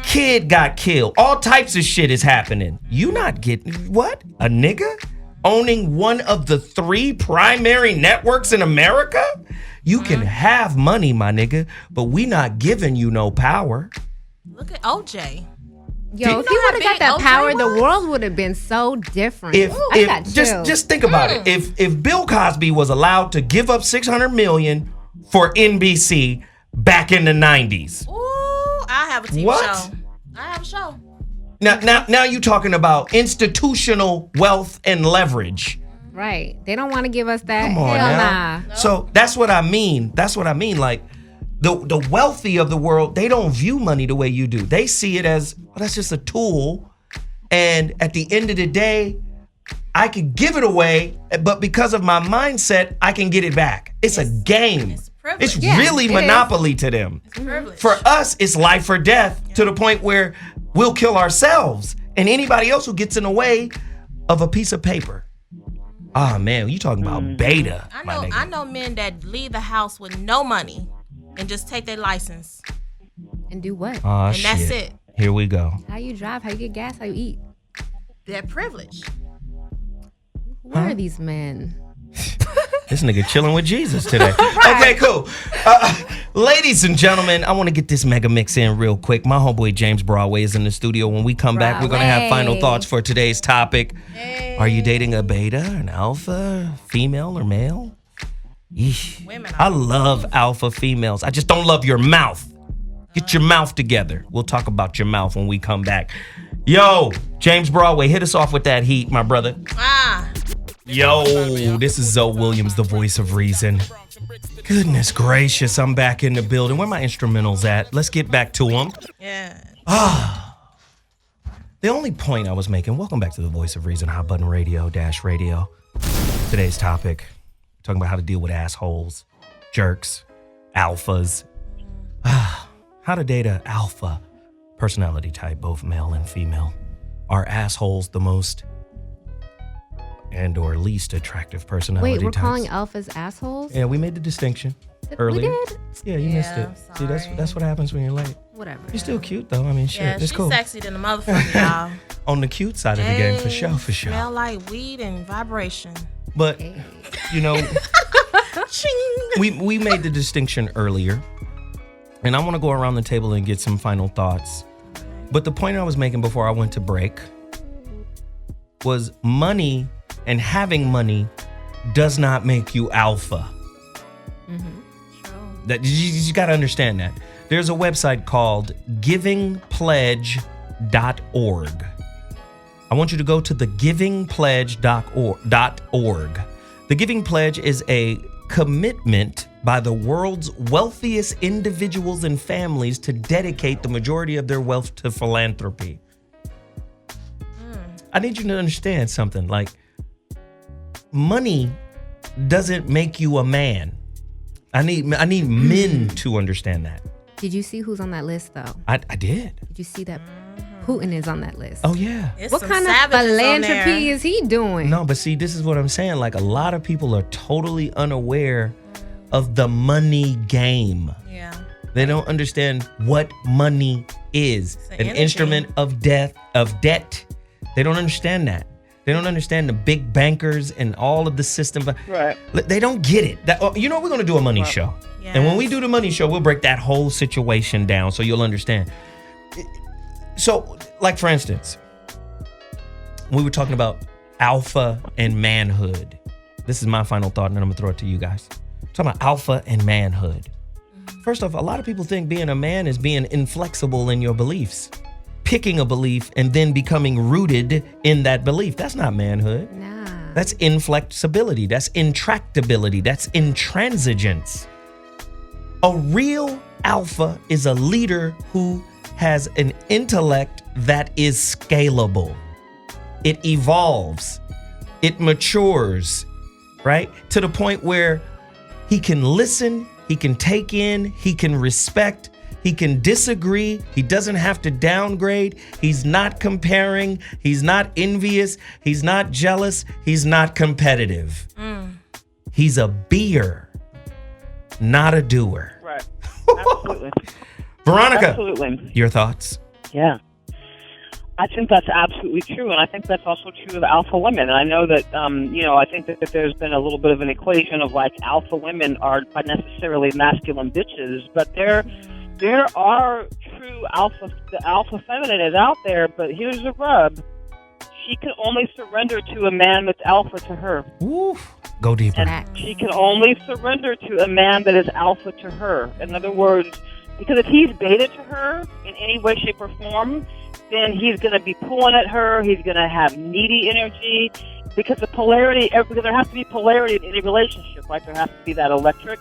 Kid got killed. All types of shit is happening. You not getting, what? A nigga owning one of the 3 primary networks in America? You can have money, my nigga, but we not giving you no power. Look at OJ. Yo, if he would have got that power, the world would have been so different. Just think about it. If Bill Cosby was allowed to give up $600 million for NBC back in the 90s. Ooh, I have a TV show. I have a show. Now you talking about institutional wealth and leverage. Right. They don't want to give us that. Come on Hell now. nah. So that's what I mean. Like the wealthy of the world, they don't view money the way you do. They see it as, well, that's just a tool. And at the end of the day, I could give it away, but because of my mindset, I can get it back. It's a game. It's really Monopoly to them. For us, it's life or death to the point where we'll kill ourselves and anybody else who gets in the way of a piece of paper. Ah, man, you talking about beta. I know men that leave the house with no money and just take their license. And do what? And that's it. Here we go. How you drive, how you get gas, how you eat. That privilege. Where are these men? This nigga chilling with Jesus today. Okay, cool. Ladies and gentlemen, I want to get this mega mix in real quick. My homeboy James Broadway is in the studio. When we come back, we're going to have final thoughts for today's topic. Hey. Are you dating a beta, an alpha, female or male? I love alpha females. I just don't love your mouth. Get your mouth together. We'll talk about your mouth when we come back. Yo, James Broadway, hit us off with that heat, my brother. Yo, this is Zoe Williams, the voice of reason. Goodness gracious, I'm back in the building. Where my instrumentals at? Let's get back to them. Yeah. The only point I was making, welcome back to the voice of reason, Hot Button Radio, Dash Radio. Today's topic, talking about how to deal with assholes, jerks, alphas. How to date an alpha personality type, both male and female. Are assholes the most and or least attractive personality types? Wait, we're calling alphas assholes? Yeah, we made the distinction earlier. We did? Yeah, you missed it. See, that's what happens when you're late. Whatever. You're still cute though. I mean, shit, yeah, it's cool. She's sexy than a motherfucker, y'all. On the cute side of the game, for sure. Smell like weed and vibration. But you know, we made the distinction earlier, and I want to go around the table and get some final thoughts. But the point I was making before I went to break was money and having money does not make you alpha. That you got to understand that. There's a website called givingpledge.org. I want you to go to the givingpledge.org. The Giving Pledge is a commitment by the world's wealthiest individuals and families to dedicate the majority of their wealth to philanthropy. I need you to understand something. Like, money doesn't make you a man. I need men to understand that. Did you see who's on that list, though? I did. Did you see that Putin is on that list. Oh, yeah. What kind of philanthropy is he doing? No, but see, this is what I'm saying. Like, a lot of people are totally unaware of the money game. Yeah. They don't understand what money is. An instrument of debt. They don't understand that. They don't understand the big bankers and all of the system. Right. They don't get it. You know, we're going to do a money show. Yes. And when we do the money show, we'll break that whole situation down so you'll understand. So, like, for instance, we were talking about alpha and manhood. This is my final thought, and then I'm going to throw it to you guys. Talking about alpha and manhood. First off, a lot of people think being a man is being inflexible in your beliefs, picking a belief and then becoming rooted in that belief. That's not manhood. Nah. That's inflexibility. That's intractability. That's intransigence. A real alpha is a leader who has an intellect that is scalable. It evolves. It matures, right? To the point where he can listen, he can take in, he can respect, he can disagree. He doesn't have to downgrade. He's not comparing. He's not envious. He's not jealous. He's not competitive. He's a beer, not a doer. Right. Absolutely. Veronica, absolutely. Your thoughts? Yeah. I think that's absolutely true, and I think that's also true of alpha women. And I know that, I think that there's been a little bit of an equation of like alpha women are not necessarily masculine bitches, but there are true alpha. The alpha feminine is out there, but here's the rub: she can only surrender to a man that's alpha to her. Oof. Go deeper. And she can only surrender to a man that is alpha to her. In other words, because if he's beta to her in any way, shape, or form, then he's going to be pulling at her. He's going to have needy energy because the polarity. Because there has to be polarity in any relationship, right? There has to be that electric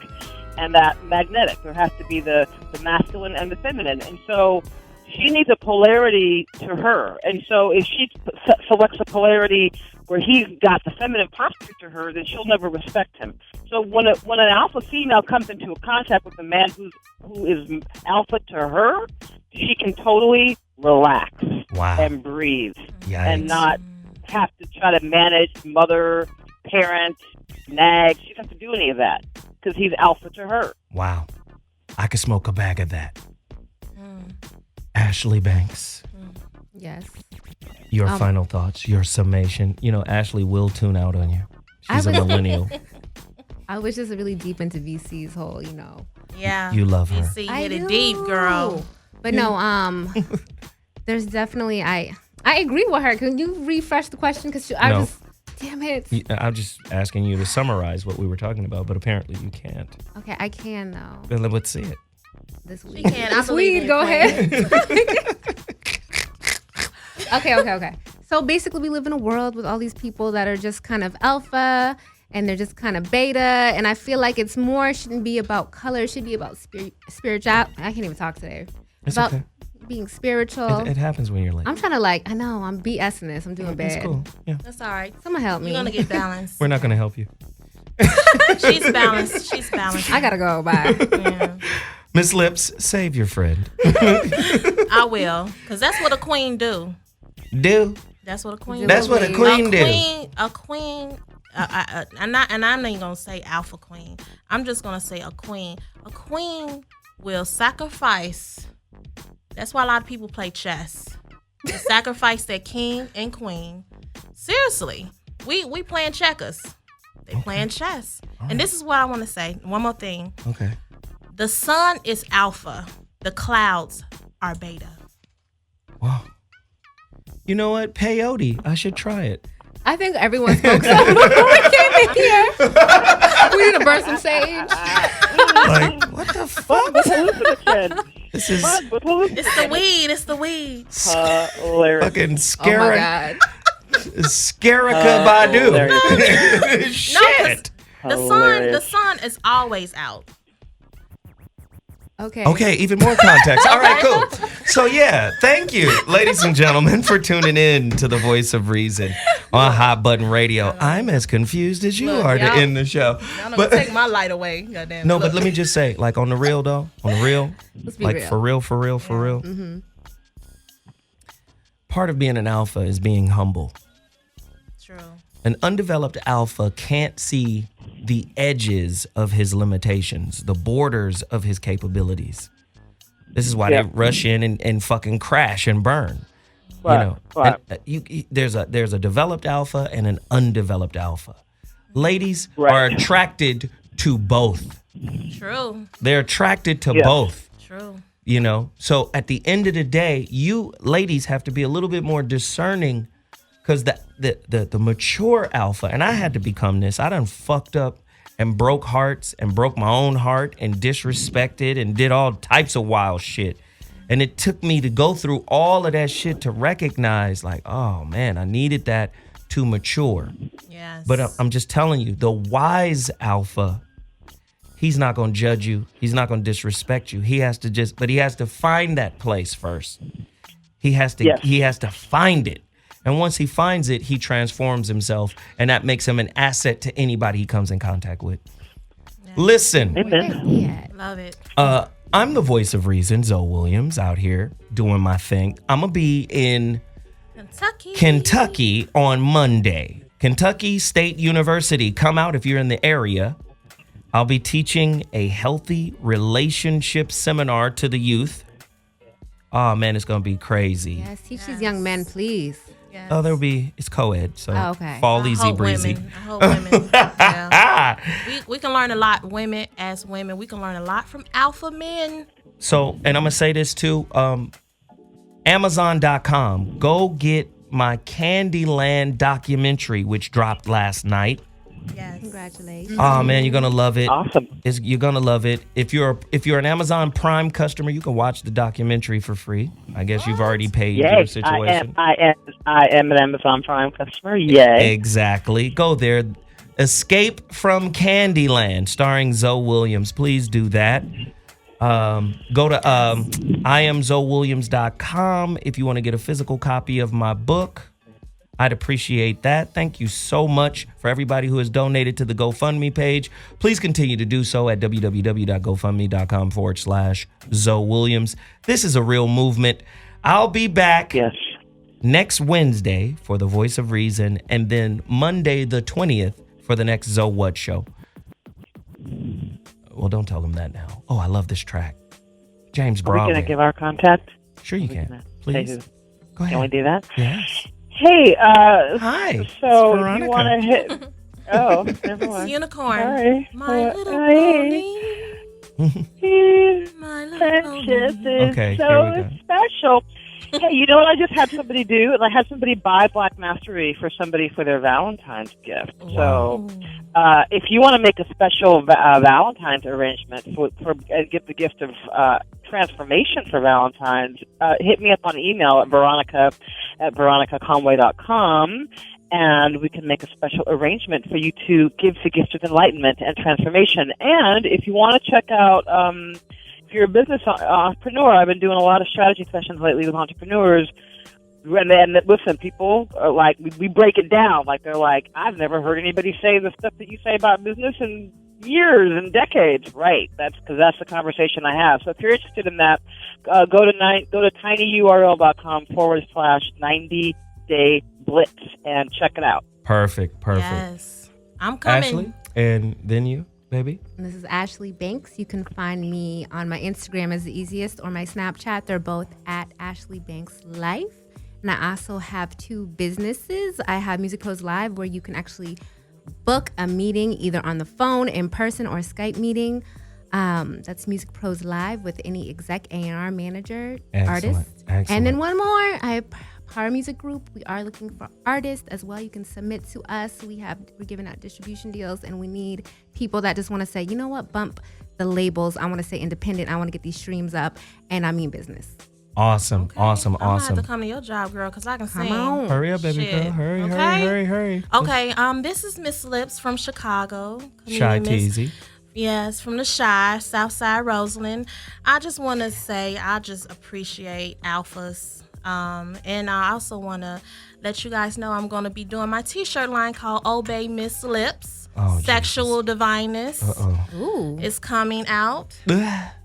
and that magnetic. There has to be the masculine and the feminine, and so she needs a polarity to her. And so if she selects a polarity where he's got the feminine posture to her, then she'll never respect him. So when an alpha female comes into a contact with a man who is alpha to her, she can totally relax and breathe. Yikes. And not have to try to manage, mother, parent, nag. She doesn't have to do any of that because he's alpha to her. Wow. I could smoke a bag of that. Ashley Banks. Yes. Your final thoughts, your summation. You know, Ashley will tune out on you. She's a millennial. I was just really deep into VC's whole, Yeah. You love her. VC hit it deep, girl. But no, there's definitely, I agree with her. Can you refresh the question? Because damn it. I'm just asking you to summarize what we were talking about, but apparently you can't. Okay, I can though. Then let's see it. This week. She can. I believe Go ahead. Okay. So basically, we live in a world with all these people that are just kind of alpha and they're just kind of beta. And I feel like shouldn't be about color. It should be about spiritual. I can't even talk today. It's about okay. Being spiritual. It happens when you're late. I'm trying to I know, I'm BSing this. I'm doing bad. It's cool. Yeah. That's all right. Someone help me. You're going to get balanced. We're not going to help you. She's balanced. I got to go. Bye. Yeah. Miss Lips, save your friend. I will, because that's what a queen do. That's what a queen. That's what a queen do. A queen. And I'm not even gonna say alpha queen. I'm just gonna say a queen. A queen will sacrifice. That's why a lot of people play chess. They sacrifice their king and queen. Seriously, we playing checkers. They playing chess. And this is what I want to say. One more thing. Okay. The sun is alpha. The clouds are beta. Wow. You know what? Peyote. I should try it. I think everyone spoke something before we came in here. We need to burn some sage. Like, what the fuck? This is... It's the weed. Hilarious. Fucking Oh my God. Scarica Badu. Shit. The sun is always out. Okay, even more context. All right, cool. So, yeah, thank you, ladies and gentlemen, for tuning in to the Voice of Reason on Hot Button Radio. I'm as confused as you are to end the show. Y'all not gonna take my light away. Goddamn. No, but let me just say, like, on the real, though, Let's be like, real. for real. Mm-hmm. part of being an alpha is being humble. True. An undeveloped alpha can't see the edges of his limitations, the borders of his capabilities. This is why they rush in and fucking crash and burn. Right, You know, right. there's a developed alpha and an undeveloped alpha. Ladies are attracted to both. True. They're attracted to both. True. You know, so at the end of the day, you ladies have to be a little bit more discerning, because the mature alpha, and I had to become this. I done fucked up and broke hearts and broke my own heart and disrespected and did all types of wild shit. And it took me to go through all of that shit to recognize, like, oh man, I needed that to mature. Yes. But I'm just telling you, the wise alpha, he's not going to judge you. He's not going to disrespect you. He has to find that place first. He has to find it. And once he finds it, he transforms himself, and that makes him an asset to anybody he comes in contact with. Yeah. Listen. Amen. Love it. I'm the voice of reason, Zoe Williams, out here doing my thing. I'm going to be in Kentucky on Monday. Kentucky State University. Come out if you're in the area. I'll be teaching a healthy relationship seminar to the youth. Oh, man, it's going to be crazy. Yes, teach these young men, please. Yes. Oh, it's co-ed, so okay. fall easy breezy. I hope women. Yeah. We can learn a lot, women as women. We can learn a lot from alpha men. So, and I'm going to say this too, Amazon.com, go get my Candyland documentary, which dropped last night. Yes. Congratulations. Oh man, you're gonna love it. Awesome. You're gonna love it. If you're an Amazon Prime customer, you can watch the documentary for free. I guess you've already paid your situation. I am an Amazon Prime customer. Yay. Exactly. Go there. Escape from Candyland, starring Zoe Williams. Please do that. Go to IamZoeWilliams.com if you want to get a physical copy of my book. I'd appreciate that. Thank you so much for everybody who has donated to the GoFundMe page. Please continue to do so at www.gofundme.com/Zoe Williams. This is a real movement. I'll be back next Wednesday for The Voice of Reason, and then Monday the 20th for the next ZOWHAT show. Well, don't tell them that now. Oh, I love this track. James Broadway. Are we going to give our contact? Sure you can. Please. Go ahead. Can we do that? Yes. Hey, hi. So you want to hit? Oh, never mind. It's unicorn. Sorry. My little pony. My little Friendship is Okay, so here we go. special. Hey, you know what I just had somebody do? I had somebody buy Black Mastery for somebody for their Valentine's gift. Wow. So, if you want to make a special Valentine's arrangement for give the gift of transformation for Valentine's, hit me up on email at veronica@veronicaconway.com, and we can make a special arrangement for you to give the gift of enlightenment and transformation. And if you want to check out, if you're a business entrepreneur, I've been doing a lot of strategy sessions lately with entrepreneurs. And listen, people are like, we break it down. Like, they're like, I've never heard anybody say the stuff that you say about business in years and decades. Right. That's because that's the conversation I have. So if you're interested in that, go to tinyurl.com/90-day blitz and check it out. Perfect. Yes. I'm coming. Ashley, and then you, baby. This is Ashley Banks. You can find me on my Instagram as the easiest, or my Snapchat. They're both at Ashley Banks Life. And I also have two businesses. I have Music Pros Live, where you can actually book a meeting either on the phone, in person, or Skype meeting. That's Music Pros Live with any exec, A&R manager, artist. Excellent. And then one more, I have Power Music Group. We are looking for artists as well. You can submit to us. We're giving out distribution deals, and we need people that just want to say, you know what, bump the labels. I want to say independent. I want to get these streams up, and I mean business. Awesome. Okay. Awesome. I'm gonna have Awesome. to come to your job, girl, because I can sing. on. Hurry up, baby Shit. girl. Hurry. Okay. Okay. This is Miss Lips from Chicago. Shy Miss- Teasy. Yes, from the Shy, Southside Roseland. I just want to say I just appreciate alphas. And I also want to let you guys know I'm going to be doing my t-shirt line called Obey Miss Lips. Oh, Sexual Divineness. Ooh. It's coming out.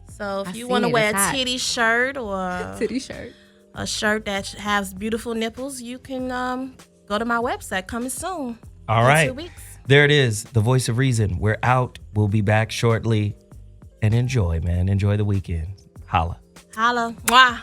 So if you seen want to it. wear It's a hot. titty shirt or Titty shirt. a shirt that has beautiful nipples, you can go to my website. Coming soon. All in right. 2 weeks. There it is. The Voice of Reason. We're out. We'll be back shortly. And enjoy, man. Enjoy the weekend. Holla. Holla. Mwah.